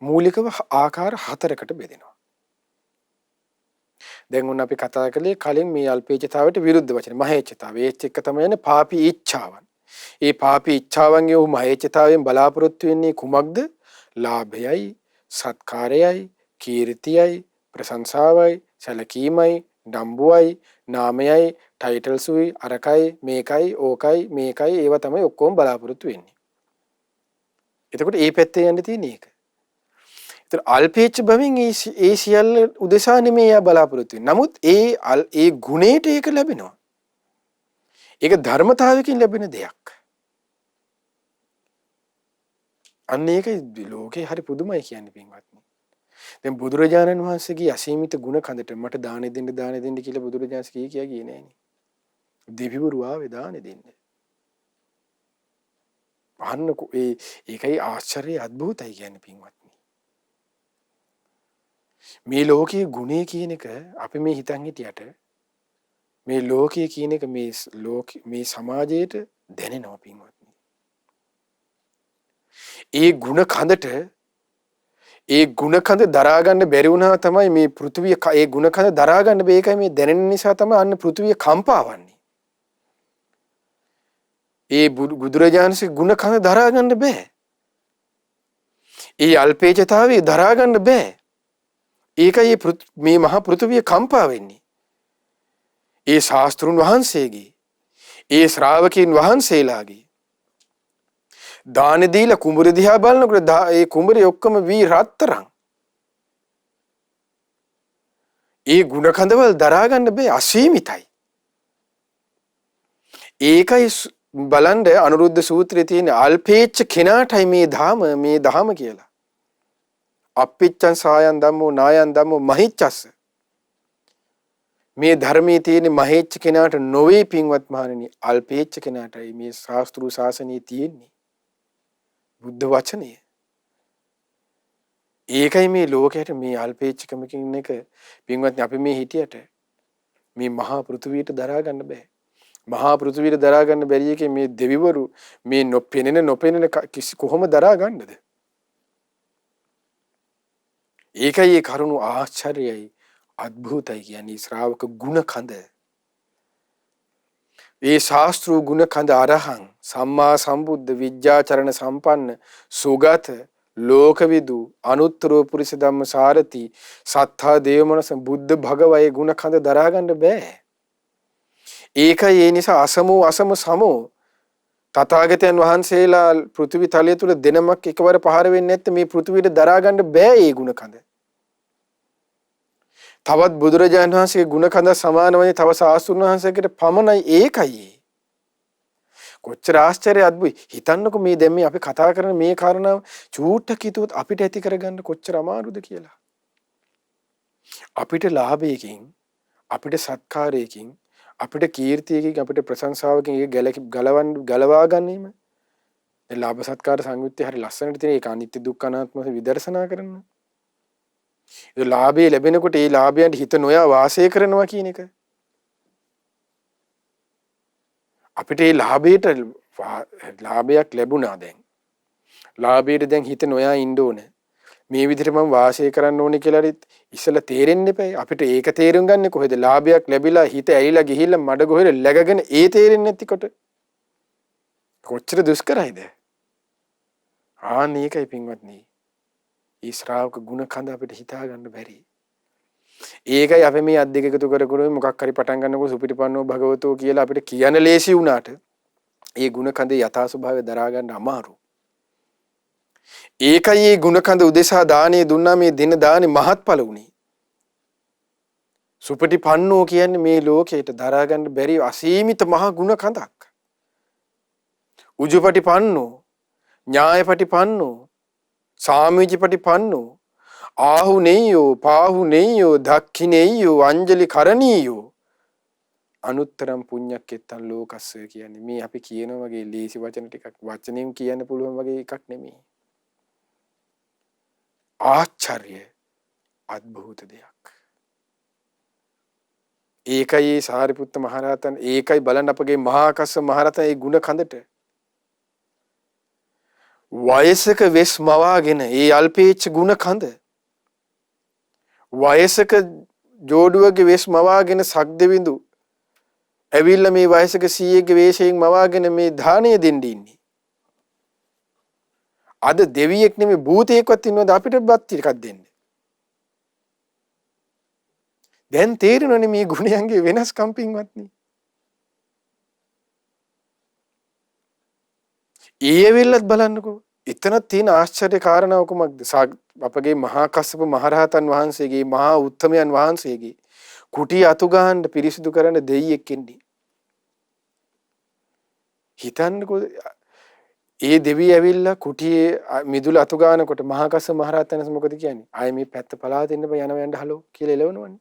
මූලිකව ආකාර 4කට බෙදෙනවා. දැන් උන් අපි කතා කළේ කලින් මේ අල්පේච්ඡතාවයට විරුද්ධ වචන මහේච්ඡතාවය. ඒත් එක්ක තමයි යන්නේ පාපී ඉච්ඡාවන්. ඒ පාපී ඉච්ඡාවන්ගේ උ මහේච්ඡතාවයෙන් බලාපොරොත්තු වෙන්නේ කුමක්ද? ලාභයයි, සත්කාරයයි, කීර්තියයි, ප්‍රශංසාවයි, සැලකීමයි, දම්බුවයි, නාමයයි, ටයිටල්ස්ුයි, අරකයි, මේකයි, ඕකයි, මේකයි ඒව තමයි ඔක්කොම බලාපොරොත්තු වෙන්නේ. එතකොට මේ පැත්තේ යන්න තියෙන්නේ ඒක. ඒතර අල්පේච්ඡ භවෙන් ඒ සියල්ල උදෙසා නෙමෙයි යා බලාපොරොත්තු වෙන්නේ. නමුත් ඒ ගුණයට ඒක ලැබෙනවා. ඒක ධර්මතාවයකින් ලැබෙන දෙයක්. අන්න ඒක ලෝකේ හරි පුදුමයි කියන්නේ පින්වත්නි. දැන් බුදුරජාණන් වහන්සේගේ අසීමිත ගුණ කඳට මට දානෙ දෙන්න කියලා බුදුරජාණන් කියා ගියේ නෑනේ. දෙවිවරු ආවේ දානෙ දෙන්න. අන්න ඒකයි ආශ්චර්ය අద్භූතයි කියන්නේ පින්වත්නි. මේ ලෝකයේ ගුණය කියන එක අපි මේ හිතන් හිටියට මේ ලෝකයේ කියන එක මේ සමාජයට දැනෙනවා පින්වත්නි. ඒ ගුණ කඳට ඒ ගුණ කඳ දරා ගන්න බැරි වුණා තමයි මේ පෘථිවිය ඒ ගුණ කඳ දරා ගන්න බෑ. ඒකයි මේ දැනෙන නිසා තමයි අන්න පෘථිවිය කම්පා වන්නේ. ඒ බුදුරජාණන්සේ ගුණ කඳ දරා ගන්න බෑ. ඒ අල්පේච්ඡතාවය දරා ගන්න බෑ. ඒකයි මේ මහා පෘථිවිය කම්පා වෙන්නේ. ඒ ශාස්ත්‍රුන් වහන්සේගේ ඒ ශ්‍රාවකයන් වහන්සේලාගේ දාන දීලා කුඹුර දිහා බලනකොට ඒ කුඹුරේ ඔක්කොම වී රත්තරන්. ඒ ගුණ කඳවල දරා ගන්න බෑ අසීමිතයි. ඒකයි බලන්න අනුරුද්ධ සූත්‍රයේ තියෙන අල්පේච්ඡ කෙනාටයි මේ ධාම කියලා. අප්පිච්ඡං සායන් ධම්මෝ නායන් ධම්මෝ මහිච්ඡස්ස. මේ ධර්මයේ තියෙන මහේච්ඡ කෙනාට නොවේ පින්වත් මහණෙනි අල්පේච්ඡ කෙනාටයි මේ ශාස්ත්‍රු ශාසනයේ තියෙන්නේ. බුද්ධ වචනය. ඒකයි මේ ලෝකයට මේ අල්පේච්ඡකම කියන එක පින්වත්නි අපි මේ හිටියට මේ මහා පෘථුවියට දරා ගන්න බෑ. මහා පෘථුවියට දරා ගන්න බැරි එකේ මේ දෙවිවරු මේ නොපෙනෙන කොහොම දරා ගන්නද? ඒකයි ඒ කරුණු ආශ්චර්යයි අద్භූතයි කියන්නේ ශ්‍රාවක ගුණ කඳ. ඒ ශාස්ත්‍රු ගුණ කඳ අරහං සම්මා සම්බුද්ධ විද්‍යාචරණ සම්පන්න සුගත ලෝකවිදු අනුත්තර පුරිස ධම්ම සාරති සත්තා දේවමනස බුද්ධ භගවයේ ගුණ කඳ දරා ගන්න බෑ. ඒකයි ඒ නිසා අසම සමෝ තථාගතයන් වහන්සේලා පෘථිවි තලය තුල දෙනමක් එකවර පහර වෙන්නේ නැත්නම් මේ පෘථිවියට දරා ගන්න බෑ ඒ ගුණ කඳ. තවත් බුදුරජාණන් වහන්සේගේ ගුණ කඳ සමාන වන්නේ තව සාස්තුන් වහන්සේකට පමණයි. ඒකයි කොච්චර ආශ්චර්ය අද්භූතයි. හිතන්නකෝ මේ දැන් මේ අපි කතා කරන මේ කාරණාව චූට්ටක් හිතුවොත් අපිට ඇති කරගන්න කොච්චර අමාරුද කියලා. අපිට ලාභයකින් අපිට සත්කාරයකින් අපිට කීර්තියකින් අපිට ප්‍රශංසාවකින් ඒක ගලවා ගැනීම ලාභ සත්කාර සංයුත්තේ හරි ලස්සනට තියෙන ඒක අනිත්‍ය දුක්ඛ අනාත්ම විදර්ශනා කරන්න. ඒ ලාභය ලැබෙනකොට ඒ ලාභයන්ට හිත නොයා වාසය කරනවා කියන එක. අපිට ඒ ලාභයක් ලැබුණා දැන්. ලාභයට දැන් හිත නොයා ඉන්න ඕනේ. මේ විදිහට මම වාසය කරන්න ඕනේ කියලා හරි ඉස්සලා තේරෙන්න එපා. අපිට ඒක තේරුම් ගන්න කොහෙද? ලාභයක් ලැබිලා හිත ඇලිලා ගිහිල්ලා මඩ ගොහෙල läගගෙන ඒ තේරෙන්නේ නැතිකොට කොච්චර දුෂ්කරයිද? මේකයි පින්වත්නි. ඒ ශ්‍රාවක ගුණ කඳ අපිට හිතා ගන්න බැරි. ඒකයි අපි මේ අත් දෙක එකතු කරගෙන මොකක් හරි පටන් ගන්නකොට සුපිටිපන්නෝ භගවතෝ කියලා අපිට කියන්න ලේසි වුණාට ඒ ගුණ කඳේ යථා ස්වභාවය දරා ගන්න අමාරු. ඒකයි මේ ගුණ කඳ උදෙසා දානේ දුන්නා මේ දින දානේ මහත්ඵල උනේ. සුපටිපන්නෝ කියන්නේ මේ ලෝකයට දරා ගන්න බැරි අසීමිත මහ ගුණ කඳක්. උජුපටිපන්නෝ, ඥායපටිපන්නෝ, සාමීචිපටිපන්නෝ, ආහුනේයෝ, පාහුනේයෝ, දක්ඛිනේයෝ, අංජලි කරණීයෝ, අනුත්තරම් පුඤ්ඤක්කෙත්තං ලෝකස්ස කියන්නේ මේ අපි කියන වගේ ලේසි වචන ටිකක් වචනෙන් කියන්න පුළුවන් වගේ එකක් නෙමෙයි. ආචාර්ය අద్භූත දෙයක්. ඒකයි සාරිපුත්ත මහරහතන් ඒකයි බලන්න අපගේ මහා කස්සප මහරහතන් ඒ ගුණ කඳට වයසක වෙස් මවාගෙන ඒ අල්පේච්ඡ ගුණ කඳ වයසක ජෝඩුවගේ වෙස් මවාගෙන සක්දෙවිඳු ඇවිල්ලා මේ වයසක සීයේගේ වේශයෙන් මවාගෙන මේ දාණය දෙන්න ඉන්නේ. අද දෙවියෙක් නෙමෙයි භූතයෙක්වත් ඉන්නවද අපිට බත් ටිකක් දෙන්න. දැන් තේරෙනවනේ මේ ගුණයන්ගේ වෙනස්කම් පින්වත්නි. ඊයෙවිල්ලත් බලන්නකෝ. එතන තියෙන ආශ්චර්ය කාරණාව කුමක්ද? අපගේ මහා කස්සප මහරහතන් වහන්සේගේ මහා උත්තමයන් වහන්සේගේ කුටි අතු ගන්න පිරිසිදු කරන දෙයියෙක් ඉන්නේ. හිතන්නකෝ ඒ දෙවිය ඇවිල්ලා කුටියේ මිදුල අතු ගන්නකොට මහා කස්සප මහරහතන් මොකද කියන්නේ? ආයේ මේ පැත්ත පලාත ඉන්න බෑ යනවා යන්න හලෝ කියලා එළවනවනේ.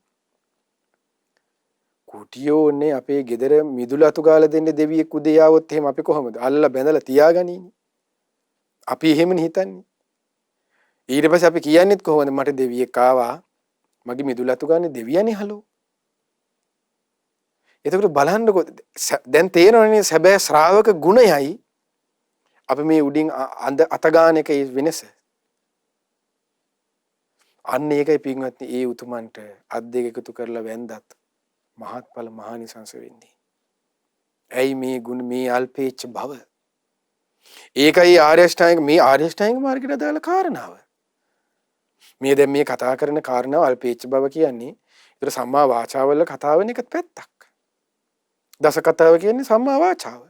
කුටියෝනේ අපේ ගෙදර මිදුල අතු ගාලා දෙන්න දෙවියෙක් උදේ ආවොත් එහෙම අපි කොහොමද? අල්ලලා බැඳලා තියාගනින්නේ. අපි එහෙමනේ හිතන්නේ. ඊට පස්සේ අපි කියන්නේත් කොහොමද? මට දෙවියෙක් ආවා. මගේ මිදුල අතු ගන්න දෙවියනේ හලෝ. එතකොට බලන්නකො දැන් තේරෙනවනේ සැබෑ ශ්‍රාවක ගුණයයි අපි මේ උඩින් අත ගන්න එක වෙනස. අන්න ඒකයි පින්වත්නි ඒ උතුමන්ට අත් දෙක එකතු කරලා වැන්දත් මහත්ඵල මහානිසංස වෙන්නේ. ඇයි මේ ගුණ මේ අල්පේච්ඡ භව. ඒකයි ආර්ය අෂ්ටාංග මේ ආර්ය අෂ්ටාංග මාර්ගයට අදාළ කාරණාව. මේ දැන් මේ කතා කරන කාරණාව අල්පේච්ඡ භව කියන්නේ ඒතර සම්මා වාචාවල කතාවෙන එක පැත්තක්. දස කතාව කියන්නේ සම්මා වාචාව.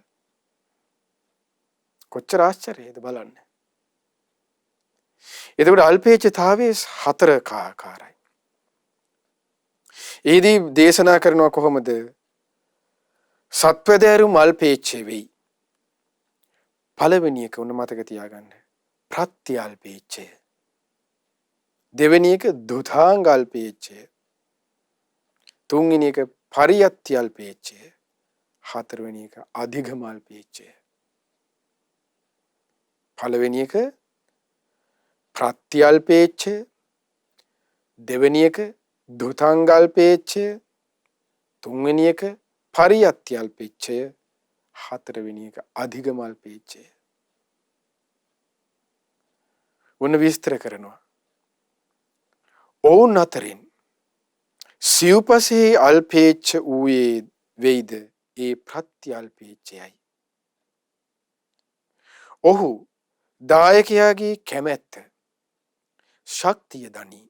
කොච්චර ආශ්චර්යද බලන්න. එතකොට අල්පේච්ඡතාවයේ හතර ආකාරයි. ඒදී දේශනා කරනවා කොහොමද? සත්වදෑරුම් අල්පේච්ඡ වෙයි. පළවෙනි එක උන මතක තියාගන්න. ප්‍රත්‍යල්පේච්ඡය. දෙවෙනි එක දුතාංග අල්පේච්ඡය. තුන්වෙනි එක පරියත්ති අල්පේච්ඡය. හතරවෙනි එක අධිගම අල්පේච්ඡය. පළවෙනි එක ප්‍රත්‍යල්පේච්ඡය. දෙවෙනි එක දුතාංග අල්පේච්ඡය. තුන්වෙනි එක පරියත්ති අල්පේච්ඡය. හතරවෙනි එක අධිගම අල්පේච්ඡය. වුණ විස්තර කරනවා. ඔවුන් අතරින් සිව්පසේ අල්පේච්ඡ වූයේ වෙයිද ඒ ප්‍රත්‍යල්පේච්ඡයයි. ඔහු දායකයාගේ කැමැත්ත ශක්තිය දනි.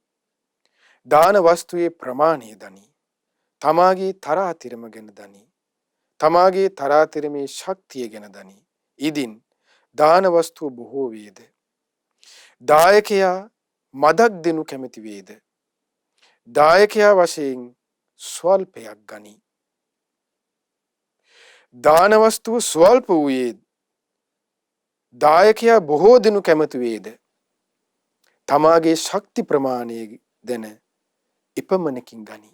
දාන වස්තුවේ ප්‍රමාණය දනි. තමාගේ තරාතිරම ගැන දනි. තමාගේ තරාතිරමේ ශක්තිය ගැන දනි. ඉදින් දාන වස්තුව බොහෝ වේද. දායකයා මදක් දෙනු කැමති වේද. දායකයා වශයෙන් ස්වල්පයක් ගනි. දාන වස්තුව ස්වල්ප වූයේ දායකයා බොහෝ දෙනු කැමති වේද. තමාගේ ශක්ති ප්‍රමාණය දැන ඉපමණකින් ගනි.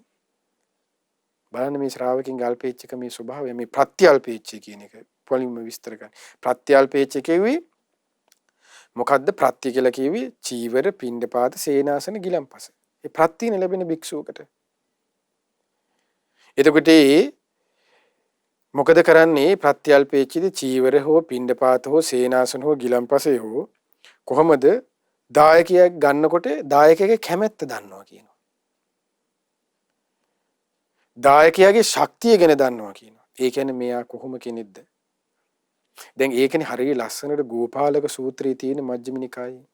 බලන්න මේ ශ්‍රාවකින් අල්පේච්ඡක මේ ස්වභාවය මේ ප්‍රත්‍යල්පේච්ඡය කියන එක පොලින්ම විස්තර කරන්න. ප්‍රත්‍යල්පේච්ඡ කියුවේ මොකද්ද? ප්‍රත්‍ය කියලා කියුවේ චීවර, පිණ්ඩපාත, සේනාසන, ගිලම්පස. ඒ ප්‍රත්‍යන ලැබෙන භික්ෂුවකට. එතකොට මොකද කරන්නේ? ප්‍රත්‍යල්පේච්ඡදී චීවර හෝ පිණ්ඩපාත හෝ සේනාසන හෝ ගිලම්පස හෝ කොහොමද දායකයෙක් ගන්නකොට දායකයාගේ කැමැත්ත දන්නවා කියනවා. දායකයාගේ ශක්තිය ගැන දන්නවා කියනවා. ඒ කියන්නේ මෙයා කොහොම කෙනෙක්ද? දැන් ඒකනේ හරිය ලස්සනට ගෝපාලක සූත්‍රයේ තියෙන මජ්ක්‍ධිම නිකායේ.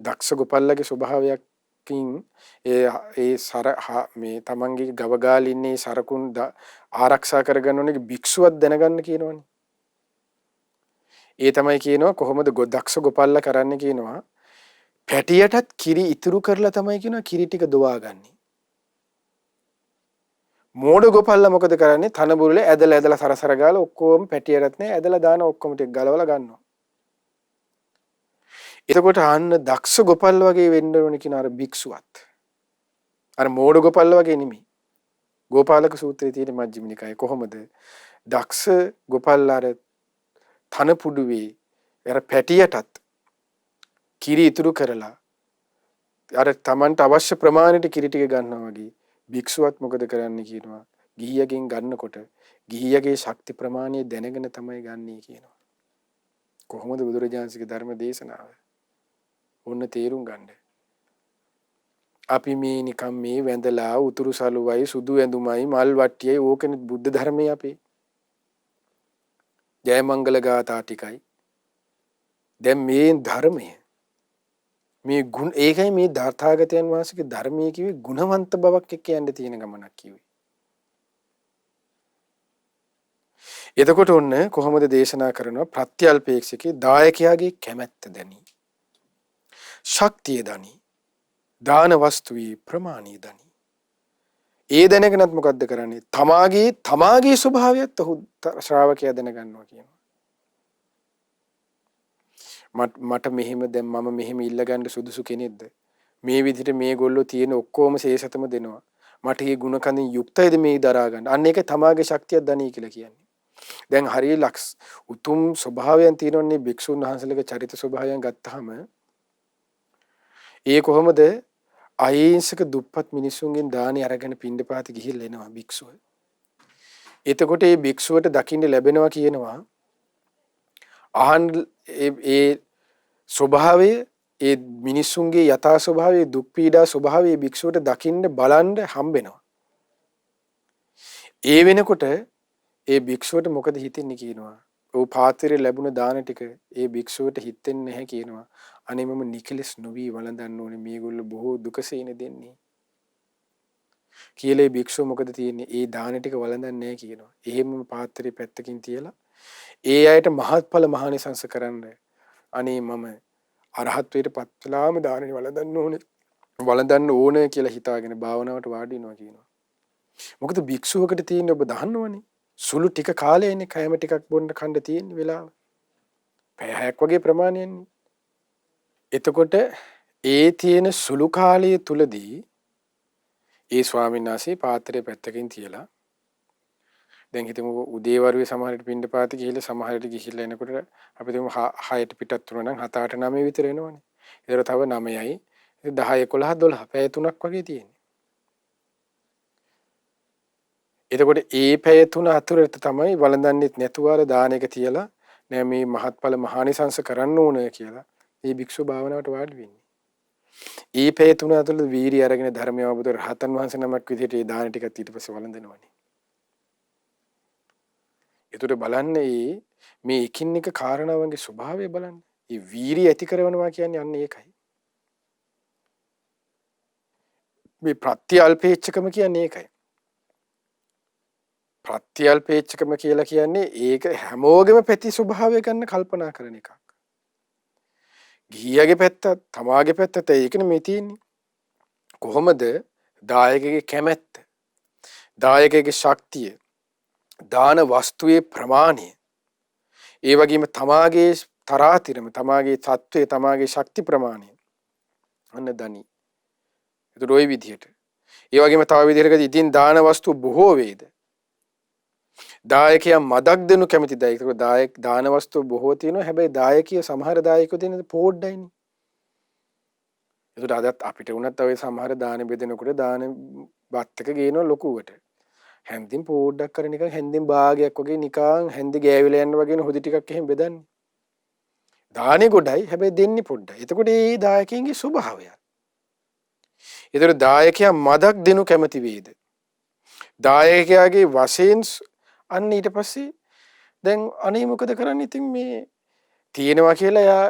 දක්ෂ ගොපල්ලගේ ස්වභාවයකින් ඒ මේ තමන්ගේ ගවගාල් ඉන්නේ සරකුන් ආරක්ෂා කරගන්න ඕනේ භික්ෂුවක් දැනගන්න කියනවනේ. ඒ තමයි කියනවා කොහොමද දක්ෂ ගොපල්ලා කරන්න කියනවා. පැටියටත් කිරි ඉතුරු කරලා තමයි කියනවා කිරි ටික දොවාගන්නේ. මෝඩ ගොපල්ලා මොකද කරන්නේ? තන බුරුලේ ඇදලා සරසර ගාලා ඔක්කොම පැටියටත් නෑ ඇදලා දාන ඔක්කොම ටික ගලවලා ගන්නවා. එතකොට අන්න දක්ෂ ගොපල් වගේ වෙන්න ඕනේ කියන අර භික්ෂුවත්. අර මෝඩ ගොපල් වගේ නෙමෙයි. ගෝපාලක සූත්‍රයේ තියෙන මජ්ක්‍ධිම නිකායේ කොහොමද දක්ෂ ගොපල් අර තන පුඩුවේ අර පැටියටත් කිරි ඉතුරු කරලා අර Tamanට අවශ්‍ය ප්‍රමාණයට කිරි ටික ගන්නවා වගේ භික්ෂුවත් මොකද කරන්නේ කියනවා. ගිහියගෙන් ගන්නකොට ගිහියගේ ශක්ති ප්‍රමාණය දැනගෙන තමයි ගන්නේ කියනවා. කොහොමද බුදුරජාණන්සේගේ ධර්ම දේශනාව? ඔන්න තේරුම් ගන්න. අපි මේ නිකම් මේ වැඳලා උතුරු සළුවයි සුදු ඇඳුමයි මල් වට්ටියයි ඕකනේ බුද්ධ ධර්මයේ අපේ. ජය මංගල ගාථා ටිකයි. දැන් මේ ධර්මය මේ ගුණ ඒකයි මේ ධාර්ථාගතයන් වහන්සේගේ ධර්මයේ කිව්වේ ගුණවන්ත බවක් එක්ක යන්න තියෙන ගමනක් කිව්වේ. එතකොට ඔන්න කොහොමද දේශනා කරනවා ප්‍රත්‍යල්පේක්ෂකේ දායකයාගේ කැමැත්ත දනි. ශක්තිය දනි. දාන වස්තුවේ ප්‍රමාණීය දනි. ඒ දැනගෙනත් මොකද්ද කරන්නේ? තමාගේ ස්වභාවයත් ඔහු ශ්‍රාවකයා දැනගන්නවා කියනවා. මට මෙහෙම දැන් මම මෙහෙම ඉල්ල ගන්න සුදුසු කෙනෙක්ද? මේ විදිහට මේගොල්ලෝ තියෙන ඔක්කොම ශේෂතම දෙනවා. මට මේ ಗುಣ කඳින් යුක්තයිද මේ දරා ගන්න. අන්න ඒක තමාගේ ශක්තියක් දනී කියලා කියන්නේ. දැන් හරිය උතුම් ස්වභාවයන් තියෙනවනේ භික්ෂුන් වහන්සේලගේ චරිත ස්වභාවයන් ගත්තාම ඒ කොහොමද අහිංසක දුප්පත් මිනිසුන්ගෙන් දානි අරගෙන පින්ඩපාත ගිහිල්ලා එනවා භික්ෂුව. එතකොට මේ භික්ෂුවට දකින්න ලැබෙනවා කියනවා ඒ ස්වභාවය ඒ මිනිසුන්ගේ යථා ස්වභාවයේ දුක් පීඩා ස්වභාවයේ භික්ෂුවට දකින්න බලන්න හම්බෙනවා. ඒ වෙනකොට ඒ භික්ෂුවට මොකද හිතෙන්නේ කියනවා. ਉਹ පාත්‍රයේ ලැබුණ දාන ටික ඒ භික්ෂුවට හිතෙන්නේ නැහැ කියනවා. අනේ මම නිකලස් නොවි වළඳන්න ඕනේ මේගොල්ලෝ බොහෝ දුකසේන දෙන්නේ. කියලා ඒ භික්ෂුව මොකද තියෙන්නේ? ඒ දාන ටික වළඳන්නේ නැහැ කියනවා. එහෙම පාත්‍රයේ පැත්තකින් තියලා ඒ අයට මහත්ඵල මහානිසංස කරන්න අනේ මම අරහත්වයට පත්ලාම දානෙ වළඳන්න ඕනේ කියලා හිතාගෙන භාවනාවට වාඩි වෙනවා කියනවා. මොකද භික්ෂුවකට තියෙන ඔබ දහන්නවනේ සුළු ටික කාලයනේ කයම ටිකක් බොන්න කන්න තියෙන වෙලාව. පැය 6ක් වගේ ප්‍රමාණයන්නේ. එතකොට ඒ තියෙන සුළු කාලය තුලදී ඒ ස්වාමීන් වහන්සේ පාත්‍රය පැත්තකින් තියලා දැන් හිතමු උදේවරුේ සමහරට පින්ඩපාත ගිහිල්ලා සමහරට ගිහිල්ලා එනකොට අපි හිතමු 6ට පිටත් වුණා නම් 7 8 9 විතර එනවනේ. ඒතර තව 9යි 10 11 12 පැය 3ක් වගේ තියෙන්නේ. එතකොට ඒ පැය 3 අතරට තමයි වළඳන්නෙත් නැතුව අර දාන එක තියලා නෑ මේ මහත්ඵල මහානිසංස කරන්න ඕනේ කියලා මේ භික්ෂුව භාවනාවට වාඩි වෙන්නේ. ඒ පැය 3 ඇතුළත වීර්ය අරගෙන ධර්මය අවබෝධ රහතන් වහන්සේ නමක් විදිහට ඒ දාන ටිකත් ඊට පස්සේ වළඳනවනේ. ඒතර බලන්න මේ එකින් එක කාරණාවන්ගේ ස්වභාවය බලන්න. මේ වීර්ය ඇති කරනවා කියන්නේ අන්න ඒකයි. මේ ප්‍රත්‍යල්පේච්ඡකම කියන්නේ ඒකයි. ප්‍රත්‍යල්පේච්ඡකම කියලා කියන්නේ ඒක හැමෝගෙම පැති ස්වභාවය ගන්න කල්පනා කරන එකක්. ගිහියගේ පැත්ත, තමාගේ පැත්තත් ඒකනේ මේ තියෙන්නේ. කොහොමද දායකගේ කැමැත්ත, දායකගේ ශක්තිය, දාන වස්තුවේ ප්‍රමාණය, ඒ වගේම තමාගේ තරාතිරම, තමාගේ තත්වයේ, තමාගේ ශක්ති ප්‍රමාණය අන්න දනි. ඒක රොයි විදියට. ඒ වගේම තව විදිහකට ඉතින් දාන වස්තු බොහෝ වේද. දායකයා මදක් දෙනු කැමති දායක දාන වස්තු බොහෝ තියෙනවා. හැබැයි දායකය සමහර දායකයෝ දෙන පොඩ්ඩයිනේ. ඒකට අදත් අපිට වුණත් ඔය සමහර දාන බෙදෙනකොට දාන බත් එක ගේනවා ලොකුවට. හැන්දින් පොඩ්ඩක් කරන එක හැන්දින් භාගයක් වගේ නිකන් හැන්දි ගෑවිලා යන වගේ හොදි ටිකක් එහෙම බෙදන්නේ. දානේ ගොඩයි හැබැයි දෙන්නේ පොඩ්ඩයි. එතකොට මේ දායකයන්ගේ ස්වභාවය. ඒතර දායකයා මදක් දෙනු කැමති වේද? දායකයාගේ වශයෙන් අන්න ඊට පස්සේ දැන් අනේ මොකද කරන්නේ? ඉතින් මේ තියෙනවා කියලා එයා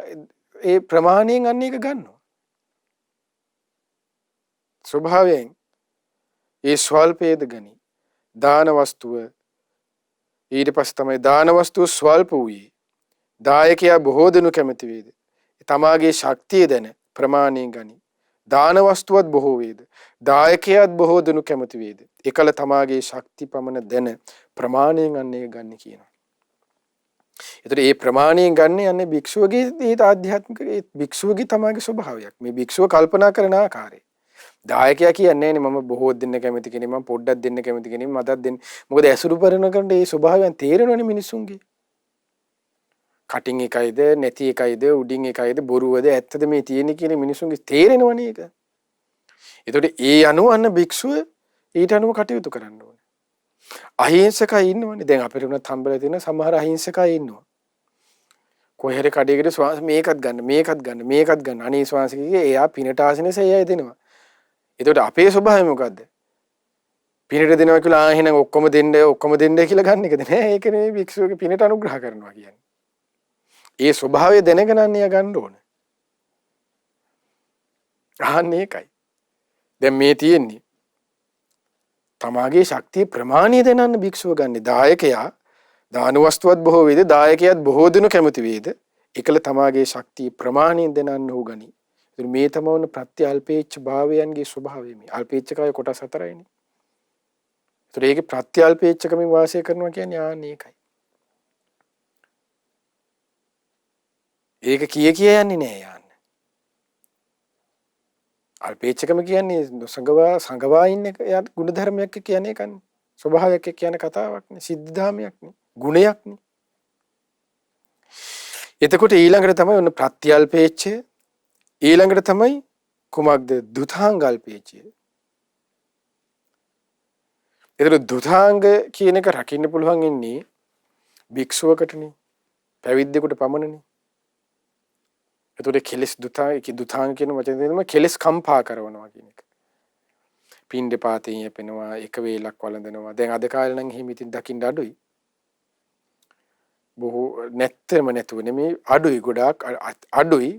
ඒ ප්‍රමාණයෙන් අන්න එක ගන්නවා. ස්වභාවයෙන් ඒ ස්වල්පයේද ගනි. දාන වස්තුව ඊට පස්සේ තමයි දාන වස්තුව ස්වල්ප වූයේ. දායකයා බොහෝ දෙනු කැමති වේද? තමාගේ ශක්තිය දැන ප්‍රමාණයෙන් ගනි. දාන වස්තුවත් බොහෝ වේද? දායකයාත් බොහෝ දෙනු කැමති වේද? එකල තමාගේ ශක්ති පමණ දැන ප්‍රමාණයෙන් අන්නේ ගන්න කියනවා. ඒතර මේ ප්‍රමාණයෙන් ගන්න යන්නේ භික්ෂුවගේ ඒ ආධ්‍යාත්මික ඒ භික්ෂුවගේ තමාගේ ස්වභාවයක්. මේ භික්ෂුව කල්පනා කරන ආකාරය. දායකයා කියන්නේ මම බොහෝ දෙන්න කැමති කෙනෙක්, මම පොඩ්ඩක් දෙන්න කැමති කෙනෙක්, මටත් දෙන්න. මොකද ඇසුරු කරනකොට මේ ස්වභාවයන් තේරෙනවනේ මිනිසුන්ගේ. කටින් එකයිද නැති එකයිද උඩින් එකයිද බොරුවද ඇත්තද මේ තියෙන්නේ කියන මිනිසුන්ගේ තේරෙනවනේ ඒක. ඒතකොට ඒ අනුව අන්න භික්ෂුව ඊට අනුව කටයුතු කරන්න ඕනේ. අහිංසකයි ඉන්නවනේ. දැන් අපිට උනත් හම්බෙලා තියෙන සමහර අහිංසකයි ඉන්නවා. කොහේ හරි කඩේකට ස්වාංශ මේකත් ගන්න මේකත් ගන්න මේකත් ගන්න. අනේ ස්වාංශ කියේ එයා පිනට ආසනෙස එයා දෙනවා. ඒතකොට අපේ ස්වභාවය මොකද්ද? පිනට දෙනවා කියලා එහෙනම් ඔක්කොම දෙන්න කියලා ගන්න එකද නෑ. ඒක නෙවෙයි භික්ෂුවගේ පිනට අනුග්‍රහ කරනවා කියන්නේ. ඒ ස්වභාවය දැනගෙන අන්නේ ගන්න ඕන. අහන්නේ ඒකයි. දැන් මේ තියෙන්නේ තමාගේ ශක්තිය ප්‍රමාණය දැනන්න භික්ෂුව ගන්න. දායකයා දාන වස්තුවත් බොහෝ වේද, දායකයාත් බොහෝ දෙනු කැමති වේද, එකල තමාගේ ශක්තිය ප්‍රමාණය දැනන්න ඕ ගනි. මේ තමවන ප්‍රත්‍යල්පේච්ඡ භාවයන්ගේ ස්වභාවය මේ. අල්පේච්ඡකය කොටස් හතරයිනේ. ඒතර ඒකේ ප්‍රත්‍යල්පේච්ඡකමින් වාසය කරනවා කියන්නේ ආන්නේ ඒකයි. ඒක කිය යන්නේ නෑ යන්න. අල්පේච්ඡකම කියන්නේ සංගවා ඉන්න එක යාට ගුණ ධර්මයක් කියන්නේ කන්නේ. ස්වභාවයක් කියන කතාවක් නේ. සිද්ධාමයක් නේ. ගුණයක් නේ. එතකොට ඊළඟට තමයි ඔන්න ප්‍රත්‍යල්පේච්ඡය. ඊළඟට තමයි කුමක්ද? දුතාංගල්පේච්ඡය. ඒතර දුතාංග කියන එක රකින්න පුළුවන් ඉන්නේ භික්ෂුවකටනේ. පැවිද්දෙකුට පමණනේ. එතකොට කෙලස් දුතාංග කියන වචනේ දෙනම කෙලස් කම්පා කරනවා කියන එක. පින්ඩ පාතේ යපෙනවා, එක වේලක් වළඳනවා. දැන් අද කාලේ නම් එහෙම ඉතින් දකින්න අඩුයි. බොහෝ නැත්තරම නැතුව නෙමේ අඩුයි ගොඩාක් අඩුයි.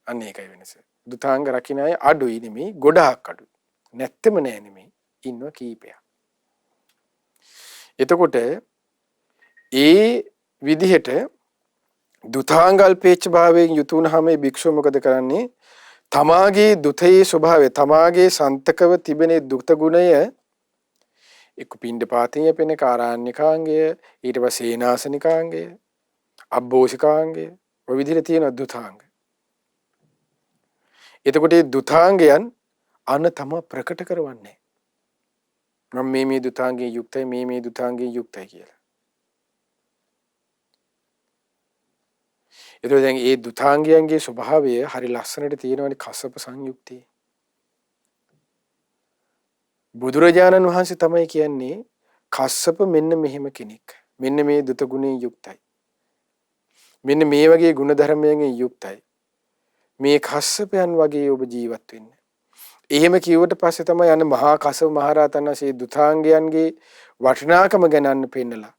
අන්න ඒකයි වෙනස. දුතාංග රකින්න අය අඩුයි නෙමේ ගොඩාක් අඩුයි. නැත්තම නෑ නෙමේ ඉන්නවා කීපයක්. එතකොට ඒ විදිහට දුතාංගල්පේච්ඡ භාවයෙන් යුතු වුනහම මේ භික්ෂුව මොකද කරන්නේ? තමාගේ දුතේ ස්වභාවය, තමාගේ සන්තකව තිබෙන දුත ගුණය එක්ක පින්ඩපාතේ යපෙන කාරාණ්‍යකාංගය, ඊට පස්සේ සේනාසනිකාංගය, අබ්බෝෂිකාංගය, ඔය විදිහට තියෙන දුතාංග. එතකොට මේ දුතාංගයන් අන්න තම ප්‍රකට කරවන්නේ. මම මේ දුතාංගයෙන් යුක්තයි, මේ දුතාංගයෙන් යුක්තයි කියලා. ඒතකොට දැන් මේ දුතාංගයන්ගේ ස්වභාවය හරි ලස්සනට තියෙනවනේ කස්සප සංයුක්තිය. බුදුරජාණන් වහන්සේ තමයි කියන්නේ කස්සප මෙන්න මෙහෙම කෙනෙක්. මෙන්න මේ දුත ගුණයෙන් යුක්තයි. මෙන්න මේ වගේ ගුණ ධර්මයෙන් යුක්තයි. මේ කස්සපයන් වගේ ඔබ ජීවත් වෙන්න. එහෙම කිව්වට පස්සේ තමයි යන මහා කස්සප මහරහතන් වහන්සේ දුතාංගයන්ගේ වටිනාකම ගැනන්න පෙන්නලා.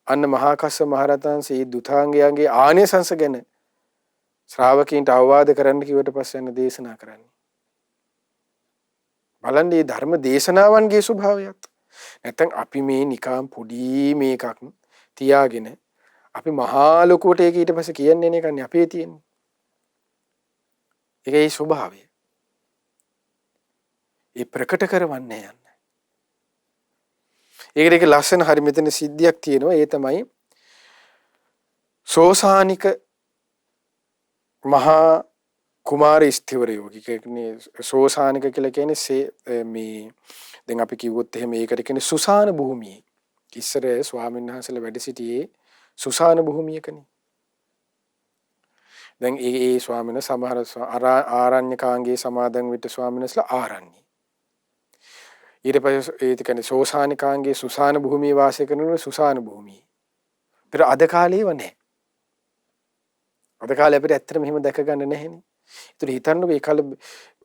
අන්න මහා කස්සප මහරහතන් වහන්සේ දුතාංගයන්ගේ ආනිසංස ගැන ශ්‍රාවකීන්ට අවවාද කරන්න කිව්වට පස්සේ යන දේශනා කරන්නේ. බලන්න මේ ධර්ම දේශනාවන්ගේ ස්වභාවයත්. නැත්නම් අපි මේ නිකාම් පොඩි මේකක් තියාගෙන අපි මහා ලොකුවට ඒක ඊට පස්සේ කියන්නේ නේ කන්නේ අපේ තියෙන්නේ. ඒකේ ස්වභාවය. ඒ ප්‍රකට කරවන්නේ යන්න. ඒකට ලස්සන හරි මෙතන සිද්ධියක් තියෙනවා. ඒ තමයි සෝසානික මහා කුමාර ස්ථවිරයෝ කියන්නේ සෝසානික කියලා කියන්නේ මේ දැන් අපි කිව්වොත් එහෙම ඒකට කියන්නේ සුසාන භූමිය. ඉස්සර ස්වාමීන් වහන්සේලා වැඩ සිටියේ සුසාන භූමියකනේ. දැන් ඒ ස්වාමීන් සමහර ආරණ්‍යකාංගයේ සමාදන් වෙච්ච ස්වාමීන් වහන්සේලා ආරණ්‍ය. ඊට පස්සේ ඒ කියන්නේ සෝසානිකාංගයේ සුසාන භූමියේ වාසය කරන සුසාන භූමිය. ඒතර අද කාලේව නැහැ. අද කාලේ අපිට ඇත්තට මෙහෙම දැක ගන්න නැහෙනේ. ඒතර හිතන්නකෝ ඒ කාලේ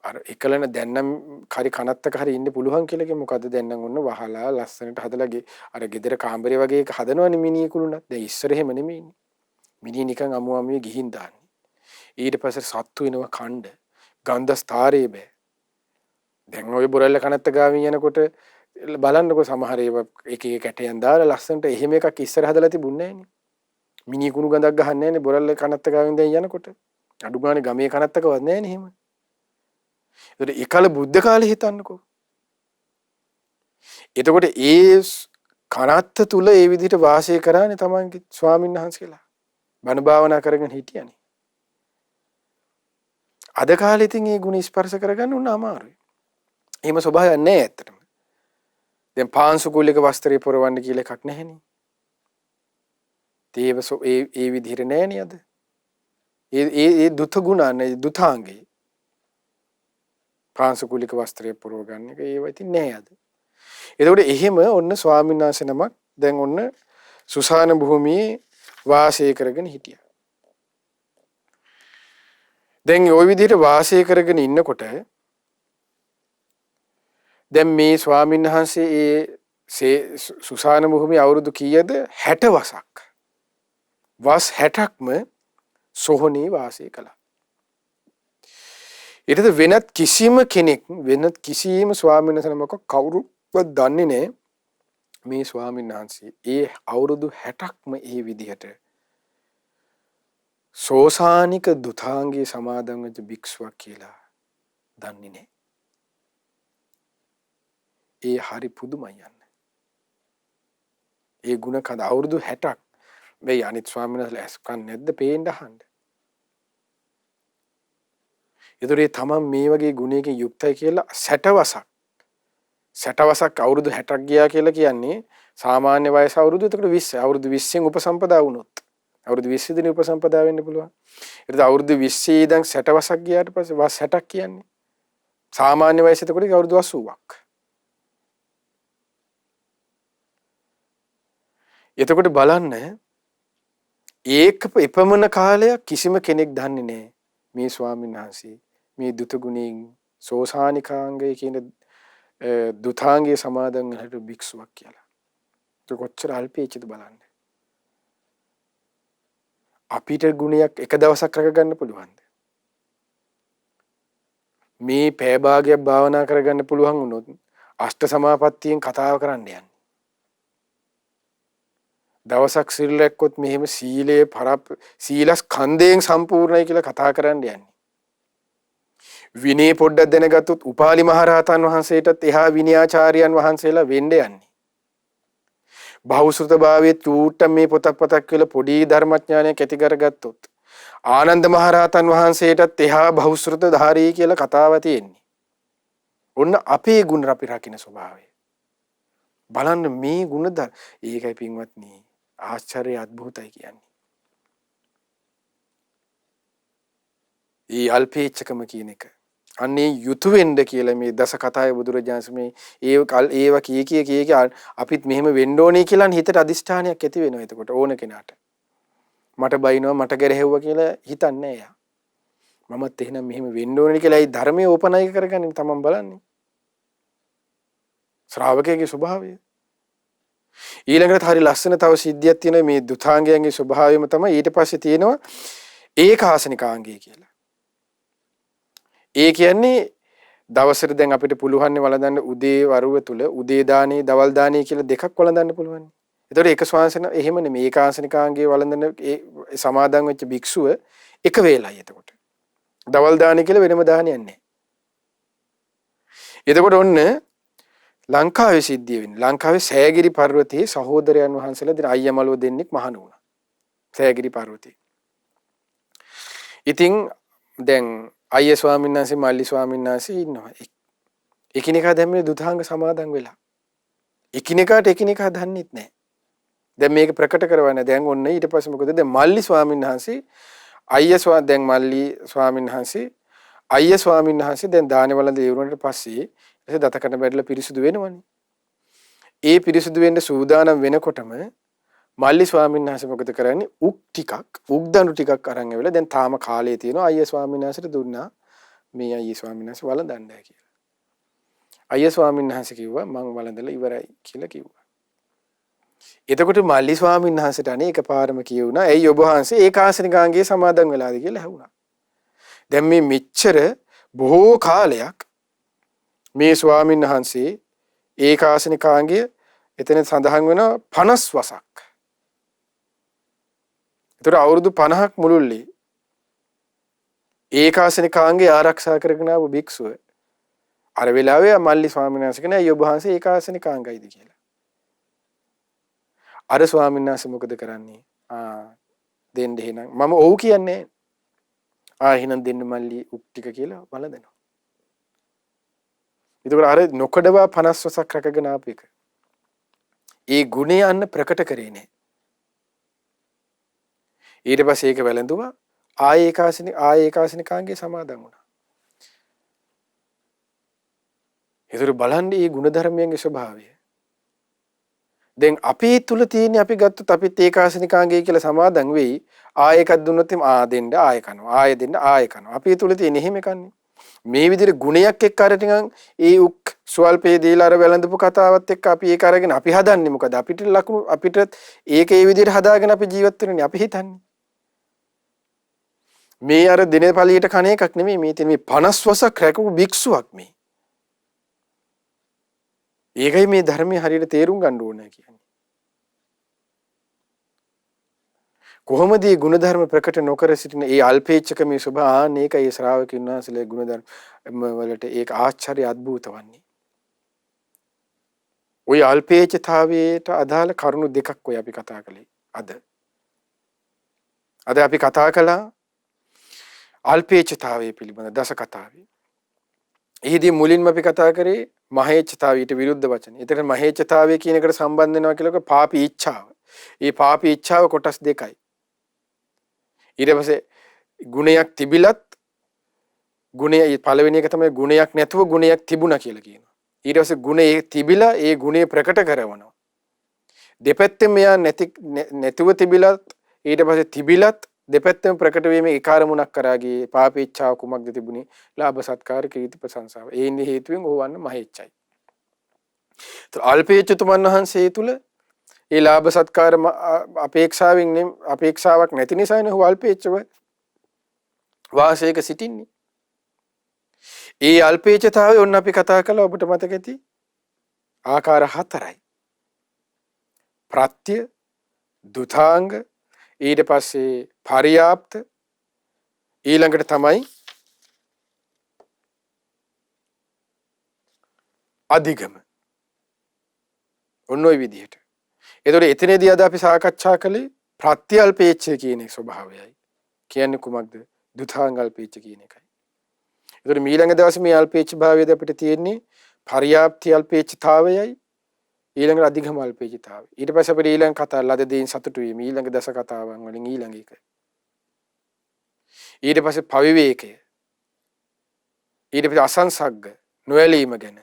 අර එකලන දැන් නම් හරි කනත්තක හරි ඉන්න පුළුවන් කියලා කිය මොකද දැන් නම් ඔන්න වහලා ලස්සනට හදලා අර ගෙදර කාමරේ වගේ එක හදනවනේ මිනිහ කුළුණක්. දැන් ඉස්සර එහෙම නෙමෙයිනේ. මිනිහ නිකන් අමුමේ ගිහින් දාන්නේ. ඊට පස්සේ සත්තු වෙනවා කණ්ඩ. ගන්ධස්තරේ බෑ. දැන් ওই බොරැල්ල කනත්ත ගාවින් යනකොට බලන්නකෝ සමහර ඒවා එක එක කැටයන් දාලා ලස්සනට එහෙම එකක් ඉස්සර හදලා තිබුණේ නෑනේ. මිනි කුණු ගඳක් ගහන්නේ නෑනේ බොරැල්ල කනත්ත ගාවින් දැන් යනකොට. අඩු ගානේ ගමේ කනත්තකවත් නෑනේ එහෙම. ඒතර ඒකල බුද්ධ කාලේ හිතන්නකෝ. එතකොට ඒ කනත්ත තුල ඒ විදිහට වාසය කරානේ තමන්ගේ ස්වාමීන් වහන්සේලා. බණ භාවනා කරගෙන හිටියනේ. අද කාලේ ඉතින් මේ ගුණ ස්පර්ශ කරගන්න උන අමාරුයි. එහෙම ස්වභාවයක් නැහැ ඇත්තටම. දැන් පාංශුකූලික වස්ත්‍රය පුරවන්න කියලා එකක් නැහෙනේ. ඒ විදිහට නැහෙනේ අද. ඒ දුත ගුණන්නේ දුතාංගේ. පාංශුකූලික වස්ත්‍රය පුරව ගන්න එක ඒව ඉතින් නැහැ අද. එතකොට එහෙම ඔන්න ස්වාමීන් වහන්සේ නමක් දැන් ඔන්න සුසාන භූමියේ වාසය කරගෙන හිටියා. දැන් ওই විදිහට වාසය කරගෙන ඉන්නකොට දැන් මේ ස්වාමීන් වහන්සේ ඒ සුසාන භූමියේ අවුරුදු කීයද 60 වසක්. වස් 60ක්ම සොහොනේ වාසය කළා. ඊටද වෙනත් කිසිම කෙනෙක් වෙනත් කිසිම ස්වාමීන් වහන්සේ නමක් කවුරුවත් දන්නේ නැහැ මේ ස්වාමීන් වහන්සේ ඒ අවුරුදු 60ක්ම ඒ විදිහට සෝසානික දුතාංගයේ සමාදන් වෙච්ච භික්ෂුවක් කියලා දන්නේ නැහැ. ඒ හරි පුදුමයි යන්නේ. ඒ ගුණ කඳ අවුරුදු 60ක් මේ අනිත් ස්වාමීන් වහන්සේලා ඇස්කන් නැද්ද පේන්න අහන්න. ඒතරේ තමන් මේ වගේ ගුණයකින් යුක්තයි කියලා 60 වසක් අවුරුදු 60ක් ගියා කියලා කියන්නේ සාමාන්‍ය වයස අවුරුදු එතකොට 20 අවුරුදු 20න් උපසම්පදා වුණොත් අවුරුදු 20 දින උපසම්පදා වෙන්න පුළුවන්. ඊට අවුරුදු 20 ඉඳන් 60 වසක් ගියාට පස්සේ වස් 60ක් කියන්නේ සාමාන්‍ය වයස එතකොට අවුරුදු 80ක්. එතකොට බලන්න ඒක එපමණ කාලයක් කිසිම කෙනෙක් දන්නේ නැහැ මේ ස්වාමීන් වහන්සේ මේ දුත ගුණයෙන් සෝසානිකාංගය කියන දුතාංගයේ සමාදන් වෙනට භික්ෂුවක් කියලා. ඒක කොච්චර අල්පේච්චද බලන්න. අපිට ගුණයක් එක දවසක් රැකගන්න පුළුවන්ද? මේ පැය භාගයක් භාවනා කරගන්න පුළුවන් වුණොත් අෂ්ට සමාපත්තියෙන් කතාව කරන්න යන්නේ. දවසක් සිල් රැක්කොත් මෙහෙම සීලස් ඛණ්ඩයෙන් සම්පූර්ණයි කියලා කතා කරන්න යන්නේ. විනය පොඩ්ඩක් දැනගත්තොත් උපාලි මහරහතන් වහන්සේටත් එහා විනයාචාර්යයන් වහන්සේලා වෙන්න යන්නේ. බහුශ්‍රතභාවයේ චූට්ට මේ පොතක් කියලා පොඩි ධර්මඥානයක් ඇති කරගත්තොත් ආනන්ද මහරහතන් වහන්සේටත් එහා බහුශ්‍රතධාරී කියලා කතාව තියෙන්නේ. ඔන්න අපේ ගුණ අපි රකින්න ස්වභාවය. බලන්න මේ ගුණද ඒකයි පින්වත්නි ආශ්චර්ය අద్භූතයි කියන්නේ. ඒ අල්පේච්ඡකම කියන එක. අන්නේ යුතු වෙන්න කියලා මේ දස කතාවේ බුදුරජාණන් මේ ඒව කී අපිත් මෙහෙම වෙන්න ඕනේ කියලා හිතට අදිෂ්ඨානයක් ඇති වෙනවා. එතකොට ඕන කෙනාට මට බයිනවා මට ගැරහෙව්වා කියලා හිතන්නේ නැහැ යා. මමත් එහෙනම් මෙහෙම වෙන්න ඕනේ කියලා ඒ ධර්මයේ ඕපනයික කරගන්නේ තමන් බලන්නේ. ශ්‍රාවකයාගේ ස්වභාවය. ඊළඟට හරි ලස්සන තව සිද්ධියක් තියෙනවා මේ දුතාංගයන්ගේ ස්වභාවයම තමයි ඊට පස්සේ තියෙනවා ඒකාසනිකාංගය කියලා. ඒ කියන්නේ දවසට දැන් අපිට පුළුවන් වළඳන්න උදේ වරුව තුල උදේ දානේ දවල් දානේ කියලා දෙකක් වළඳන්න පුළුවන්. ඒතකොට ඒක ස්වාංශන එහෙම නෙමෙයි ඒකාසනිකාංගයේ වළඳන ඒ සමාදන් වෙච්ච භික්ෂුව එක වේලයි එතකොට. දවල් දානේ කියලා වෙනම දානයක් නැහැ. එතකොට ඔන්න ලංකාවේ සිද්ධිය වෙන්නේ. ලංකාවේ සෑගිරි පර්වතයේ සහෝදරයන් වහන්සේලා දෙන අයියමලෝ දෙන්නෙක් මහණ වුණා. සෑගිරි පර්වතයේ. ඉතින් දැන් අයියා ස්වාමීන් වහන්සේ මල්ලි ස්වාමීන් වහන්සේ ඉන්නවා. එකිනෙකා දැන් මේ දුතාංග සමාදන් වෙලා. එකිනෙකාට එකිනෙකා දන්නෙත් නැහැ. දැන් මේක ප්‍රකට කරවන්න දැන් ඔන්න ඊට පස්සේ මොකද දැන් මල්ලි ස්වාමීන් වහන්සේ දැන් මල්ලි ස්වාමීන් වහන්සේ අයියා ස්වාමීන් වහන්සේ දැන් දානේ වළඳ ඉවරනට පස්සේ ඒක දතකට බැරිලා පිරිසුදු වෙනවනේ. ඒ පිරිසුදු වෙන්න සූදානම් වෙනකොටම මල්ලි ස්වාමීන් වහන්සේ මොකද කරන්නේ? උක් දණු ටිකක් අරන් ඇවිල්ලා දැන් තාම කාලේ තියෙනවා අයියා ස්වාමීන් වහන්සේට දුන්නා. මේ අයියා ස්වාමීන් වහන්සේ වළඳන්නේ කියලා. අයියා ස්වාමීන් වහන්සේ කිව්වා මං වළඳලා ඉවරයි කියලා කිව්වා. එතකොට මල්ලි ස්වාමීන් වහන්සේට අනේ එකපාරම කියුණා ඇයි ඔබ වහන්සේ ඒකාසනිකාංගයේ සමාදන් වෙලාද කියලා ඇහුණා. දැන් මේ මෙච්චර බොහෝ කාලයක් මේ ස්වාමීන් වහන්සේ ඒකාසනිකාංගය එතන සඳහන් වෙනවා 50 වසක්. ඒතර අවුරුදු 50ක් මුළුල්ලේ ඒකාසනිකාංගය ආරක්ෂා කරගෙන ආපු භික්ෂුව අර වෙලාවේ මල්ලි ස්වාමීන් වහන්සේ කෙනා අයියෝ වහන්සේ ඒකාසනිකාංගයිද කියලා. අර ස්වාමීන් වහන්සේ මොකද කරන්නේ? දෙන්න එහෙනම් මම ඔව් කියන්නේ. එහෙනම් දෙන්න මල්ලි උක් ටික කියලා වළඳනවා. ඒකවල අර නොකඩවා 50 වසක් රැකගෙන ආපු එක. ඒ ගුණය අන්න ප්‍රකට කරේ නෑ. ඊට පස්සේ ඒක වැළඳුවා ආයේකාසනිකාංගේ සමාදන් වුණා. ඒතර බලන්නේ මේ ගුණධර්මයන්ගේ ස්වභාවය. දැන් අපි තුල තියෙන අපි ගත්තොත් අපිත් ඒකාසනිකාංගය කියලා සමාදන් වෙයි ආයෙකක් දුන්නොත් දෙන්න ආයෙ කනවා ආයෙ දෙන්න ආයෙ කනවා අපි තුල තියෙන එහෙම එකන්නේ මේ විදිහට ගුණයක් එක්ක අර ටිකන් ඒ උක් ස්වල්පේ දීලා අර වැළඳපු කතාවත් එක්ක අපි ඒක අරගෙන අපි හදන්නේ මොකද අපිට ලකුණු අපිට ඒක ඒ විදිහට හදාගෙන අපි ජීවත් වෙන්නේ අපි හිතන්නේ මේ අර දිනපලියට කණ එකක් නෙමෙයි මේ තියෙන මේ 50 වසක් රැකපු භික්ෂුවක් මේ ඒකයි මේ ධර්මයේ හරියට තේරුම් ගන්න ඕනේ කියන්නේ. කොහොමද මේ ගුණධර්ම ප්‍රකට නොකර සිටින ඒ අල්පේච්ඡක මේ ස්වභාවය මේකයි ශ්‍රාවකින් වහන්සේලා ගුණධර්ම වලට ඒක ආශ්චර්ය අద్భుත වන්නේ. ওই අල්පේච්ඡතාවයට අදාළ කරුණු දෙකක් ඔය අපි කතා කළේ අද. අද අපි කතා කළා අල්පේච්ඡතාවය පිළිබඳ දස කතාවේ. එහිදී මුලින්ම අපි කතා කරේ මහේච්ඡතාවයට විරුද්ධ වචන. ඒතර මහේච්ඡතාවය කියන එකට සම්බන්ධ වෙනවා කියලා කිව්ව පාපී ඉච්ඡාව. මේ පාපී ඉච්ඡාව කොටස් දෙකයි. ඊට පස්සේ ගුණයක් තිබිලත් ගුණය පළවෙනි එක තමයි ගුණයක් නැතුව ගුණයක් තිබුණා කියලා කියනවා. ඊට පස්සේ ගුණේ තිබිලා ඒ ගුණය ප්‍රකට කරනවා. දෙපැත්තෙන් මෙයා නැතුව තිබිලත් ඊට පස්සේ තිබිලත් දෙපැත්තෙන් ප්‍රකට වීමේ ඒකාරමුණක් කරාගේ පාපී ඉච්ඡාව කුමක්ද තිබුණේ? ලාභ සත්කාර කීර්ති ප්‍රශංසාව. ඒ ඉන්නේ හේතුවෙන් ඕවන්න මහේච්ඡයි. ඒත් අල්පේච්ඡතුමන් වහන්සේ තුල ඒ ලාභ සත්කාර අපේක්ෂාවක් නැති නිසානේ ඔහු අල්පේච්ඡව වාසයක සිටින්නේ. ඒ අල්පේච්ඡතාවය ඔන්න අපි කතා කළා ඔබට මතක ඇති ආකාර හතරයි. ප්‍රත්‍ය, දුතාංග, ඊට පස්සේ පරියාප්ත ඊළඟට තමයි අධිගම. ඔන්න ඔය විදිහට. ඒතකොට එතනදී අද අපි සාකච්ඡා කළේ ප්‍රත්‍යල්පේච්ඡ කියන ස්වභාවයයි. කියන්නේ කුමක්ද? දුතාංගල්පේච්ඡ කියන එකයි. ඒතකොට ඊළඟ දවසේ මේ අල්පේච්ඡ භාවයද අපිට තියෙන්නේ පරියාප්ති අල්පේච්ඡතාවයයි ඊළඟට අධිගම අල්පේච්ඡතාවය. ඊට පස්සේ අපිට ඊළඟ කතාව ලද දෙයින් සතුටු වීම ඊළඟ දස කතාවන් වලින් ඊළඟ එක. ඊට පස්සේ පවිවේකය. ඊට පස්සේ අසංසග්ග නොඇලීම ගැන.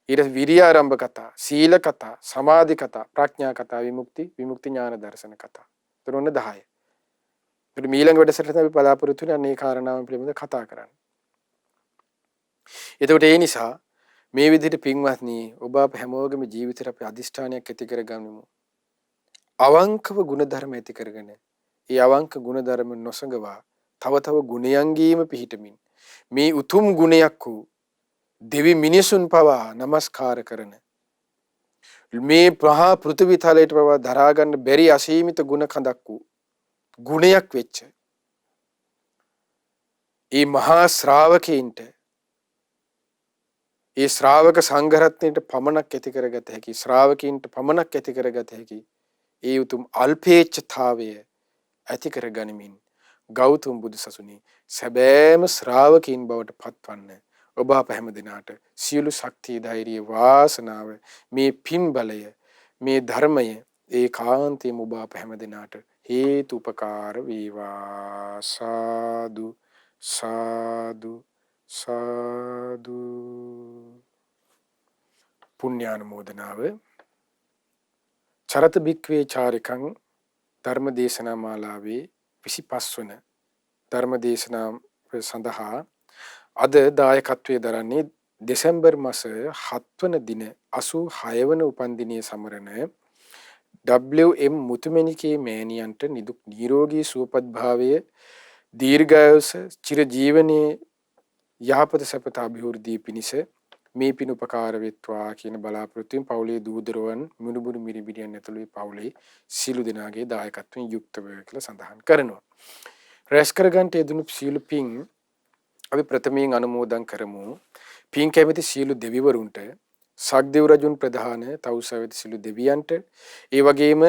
ඊට විරියාරම්භ කතා, සීල කතා, සමාධි කතා, ප්‍රඥා කතා, විමුක්ති ඥාන දර්ශන කතා. ඒතර ඔන්න 10. ඒත් ඊළඟ වැඩසටහන අපි බලාපොරොත්තු වෙන අනේ කාරණාවන් පිළිබඳව කතා කරන්න. එතකොට ඒ නිසා මේ විදිහට පින්වත්නි ඔබ අප හැමෝගේම ජීවිතේට අපි අදිෂ්ඨානයක් ඇති කරගන්නමු. අවංකව ගුණධර්ම ඇති කරගෙන ඒ අවංක ගුණධර්ම නොසඟවා තව තව ගුණයන්ගීම පිහිටමින් මේ උතුම් ගුණයක් වූ දෙවි මිනිසුන් පවා নমස්කාර කරන මේ ප්‍රහා පෘථිවි තලයට පවා දරා ගන්න බැරි අසීමිත ගුණ කඳක් වූ ගුණයක් වෙච්ච ඒ මහා ශ්‍රාවකීන්ට ඒ ශ්‍රාවක සංඝ රත්නයට පමණක් ඇති කරගත හැකි ශ්‍රාවකීන්ට පමණක් ඇති කරගත හැකි ඒ උතුම් අල්පේච්ඡතාවය ඇති කරගනිමින් ගෞතම බුදු සසුනේ සැබෑම ශ්‍රාවකීන් බවට පත්වන්න ඔබ අප හැම දිනාට සියලු ශක්තිය ධෛර්යය වාසනාව මේ පින් බලය මේ ධර්මය ඒකාන්තයෙන්ම ඔබ අප හැම දිනාට හේතු උපකාර වේවා සාදු සාදු සාදු පුණ්‍යානුමෝදනාව චරත භික්ඛවේ චාරිකං ධර්ම දේශනා මාලාවේ 25 වන ධර්ම දේශනා සඳහා අද දායකත්වයේ දරන්නේ දෙසැම්බර් මාස 7 වන දින 86 වන උපන්දිනයේ සමරන WM මුතුමැණිකේ මෑණියන්ට නිදුක් නිරෝගී සුවපත් භාවය දීර්ඝායුෂ චිර ජීවනයේ යහපත සැපත අභිවෘද්ධිය පිණිස මේ පින් උපකාර වෙත්වා කියන බලාපොරොත්තුෙන් පවුලේ දූදරුවන් මුණුබුරු මිරිබිරියන් ඇතුළු පවුලේ සිළු දෙනාගේ දායකත්වයෙන් යුක්තව කියලා සඳහන් කරනවා. රැස් කරගන්ට යෙදුණු සියලු පින් අපි ප්‍රථමයෙන් අනුමෝදන් කරමු. පින් කැමති සියලු දෙවිවරුන්ට, සක්දෙව් රජුන් ප්‍රධාන තවුසැවති සියලු දෙවියන්ට, ඒ වගේම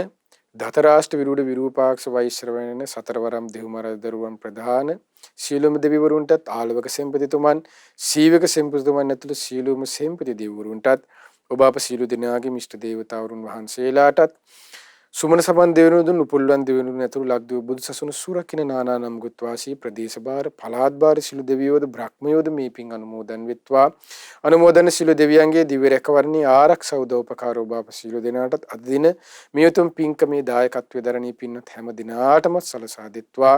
ධතරාෂ්ට්‍ර විරුඩ විරූපාක්ෂ වෛශ්‍රවණ සතරවරම් දෙව්මරදරුවන් ප්‍රධාන සියලුම දෙවිවරුන්ටත්, ආලවක සෙන්පතිතුමන්, සීවක සෙන්පතිතුමන් ඇතුළු සියලුම සෙන්පති දෙවිවරුන්ටත්, ඔබ අප සියලු දෙනාගේ මිෂ්ඨ දේවතාවරුන් වහන්සේලාටත්, සුමන සමන් දෙවිවරුන්, උපුල්වන් දෙවිවරුන් ඇතුළු ලක්දිව බුදුසසුන සුරකින්න නානා නම් ගොත් වාසී ප්‍රදේශ බාර පළාත් බාර සියලු දෙවියෝද බ්‍රහ්මයෝද මේ පින් අනුමෝදන් වෙත්වා. අනුමෝදන සියලු දෙවියන්ගේ දිව්‍ය රැකවරණී ආරක්ෂා උදව්පකාර ඔබ අප සියලු දෙනාටත් අද දින මේ උතුම් පින්කමේ දායකත්වයේ දරණී පින්වත් හැම දිනාටම සලසා දෙත්වා.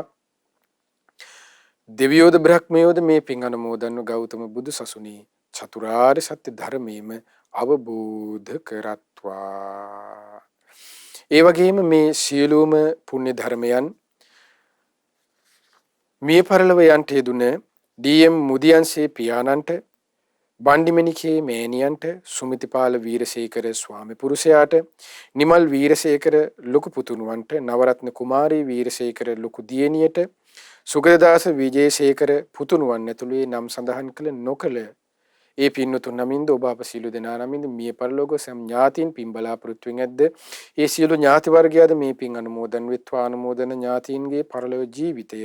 දෙවියෝද බ්‍රහ්මයෝද මේ පින් අනුමෝදන්ව ගෞතම බුදු සසුනේ චතුරාර්ය සත්‍ය ධර්මයේම අවබෝධ කරත්වා. ඒ වගේම මේ සියලුම පුණ්‍ය ධර්මයන් මිය පරලොව යන්ට යෙදුන DM මුදියන්සේ පියාණන්ට, බණ්ඩිමණිකේ මෑණියන්ට, සුමිතිපාල වීරසේකර ස්වාමි පුරුෂයාට, නිමල් වීරසේකර ලොකු පුතුණුවන්ට, නවරත්න කුමාරී වීරසේකර ලොකු දියණියට, සුගතදාස විජේසේකර පුතුණුවන් ඇතුළේ නම් සඳහන් කළ නොකළ ඒ පින්නතුන් නමින්ද ඔබ අප සියලු දෙනා නමින්ද මිය පරලෝක සම් ඥාතීන් පින් බලාපොරොත්තු වෙමින් ඇද්ද ඒ සියලු ඥාති වර්ගයාද මේ පින් අනුමෝදන් වෙත්වා. අනුමෝදන ඥාතීන්ගේ පරලොව ජීවිතය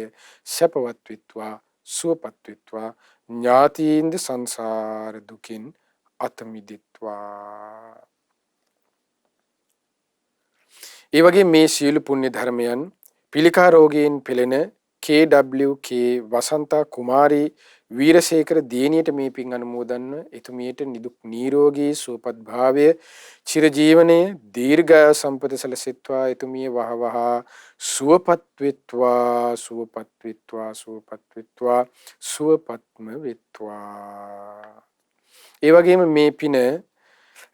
සැපවත් වෙත්වා, සුවපත් වෙත්වා. ඥාතීන්ද සංසාර දුකින් අත මිදෙත්වා. ඒ වගේ මේ සියලු පුණ්‍ය ධර්මයන් පිළිකා රෝගයෙන් පෙළෙන KWK වසන්තා කුමාරී වීරසේකර දියණියට මේ පින් අනුමෝදන්ව එතුමියට නිදුක් නිරෝගී සුවපත් භාවය චිර ජීවනයේ දීර්ඝායු සම්පත සැලසෙත්වා. එතුමිය වහවහ සුවපත් වෙත්වා, සුවපත් වෙත්වා, සුවපත් වෙත්වා, සුවපත්ම වෙත්වා. ඒ වගේම මේ පින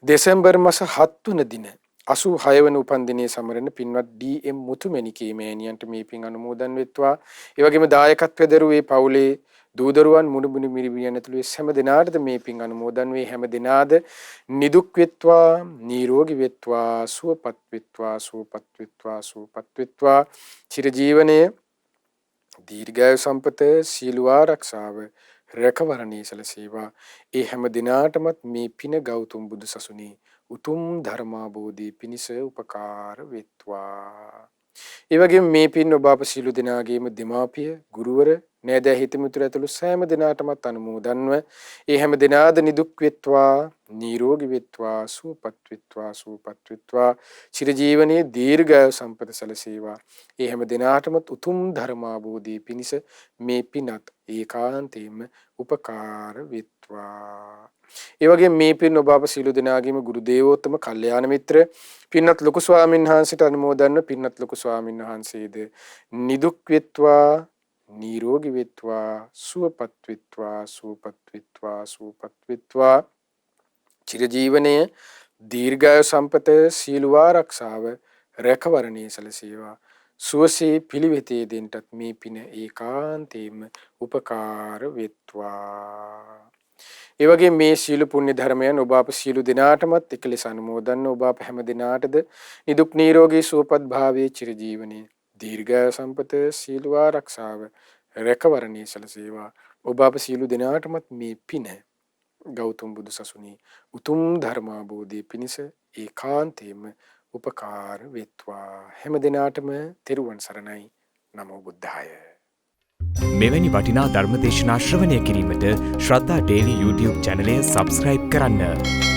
දෙසැම්බර් මාස 7 වන දින 86 වන උපන්දිනයේ සමරන පින්වත් DM මුතුමැණිකේ මෑණියන්ට මේ පින් අනුමෝදන් වෙත්වා. ඒ වගේම දායකත්වයේ දරුවේ පවුලේ දූදරුවන් මුණුබුණු මිරිබියන් ඇතුළු හැම දිනාටද මේ පින් අනුමෝදන් වේ. හැම දිනාද නිදුක් වෙත්වා, නිරෝගී වෙත්වා, සුවපත් වෙත්වා, සුවපත් වෙත්වා, සුවපත් වෙත්වා. චිර ජීවනයේ දීර්ඝායු සම්පත සීල ආරක්ෂාව රැකවරණී සැලසේවා. ඒ හැම දිනාටමත් මේ පින ගෞතම බුදු සසුනේ උතුම් ධර්මාබෝධී පිණිස උපකාර වෙත්වා. ඒ වගේම මේ පින් ඔබ අප සියලු දෙනාගේම දෙමාපිය, ගුරුවර, නෑදෑ හිතමිතුරු ඇතුළු සෑම දිනාටමත් අනුමෝදන්ව ඒ හැම දිනාද නිදුක් වෙත්වා, නිරෝගී වෙත්වා, සුවපත් වෙත්වා, සුවපත් වෙත්වා. චිර ජීවනයේ දීර්ඝායු සම්පත සැලසේවා. ඒ හැම දිනාටමත් උතුම් ධර්මාබෝධී පිණිස මේ පිනත් ඒකාන්තයෙන්ම උපකාර වෙත්වා. ඒ වගේම මේ පින් ඔබ අප සියලු දෙනාගේම ගුරු දේවෝත්තම කල්යාණ මිත්‍ර පින්වත් ලොකු ස්වාමීන් වහන්සේට අනුමෝදන්ව පින්වත් ලොකු ස්වාමීන් වහන්සේද නිදුක් වෙත්වා, නිරෝගී වෙත්වා, සුවපත් වෙත්වා, සුවපත් වෙත්වා, සුවපත් වෙත්වා. චිර ජීවනයේ දීර්ඝායු සම්පත සීල ආරක්ෂාව රැකවරණී සැලසේවා. සුවසේ පිළිවෙතේ දෙන්නත් මේ පින ඒකාන්තයෙන්ම උපකාර වෙත්වා. ඒ වගේ මේ සීල පුණ්‍ය ධර්මයන් ඔබ අප සියලු දිනාටමත් එකලෙස අනුමෝදන් ඔබ අප හැම දිනාටද නිදුක් නිරෝගී සුවපත් භාවයේ චිර ජීවනයේ දීර්ඝායු සම්පත සීල ආරක්ෂාව රැකවරණී සැලසේවා. ඔබ අප සියලු දිනාටමත් මේ පින ගෞතම බුදු සසුනේ උතුම් ධර්මාබෝධී පිණිස ඒකාන්තයෙන්ම උපකාර වෙත්වා. හැම දිනාටම තෙරුවන් සරණයි. නමෝ බුද්ධාය. මෙවැනි වටිනා ධර්මදේශනා ශ්‍රවණය කිරීමට ශ්‍රද්ධා ටෙලි YouTube චැනලය සබස්ක්‍රයිබ් කරන්න.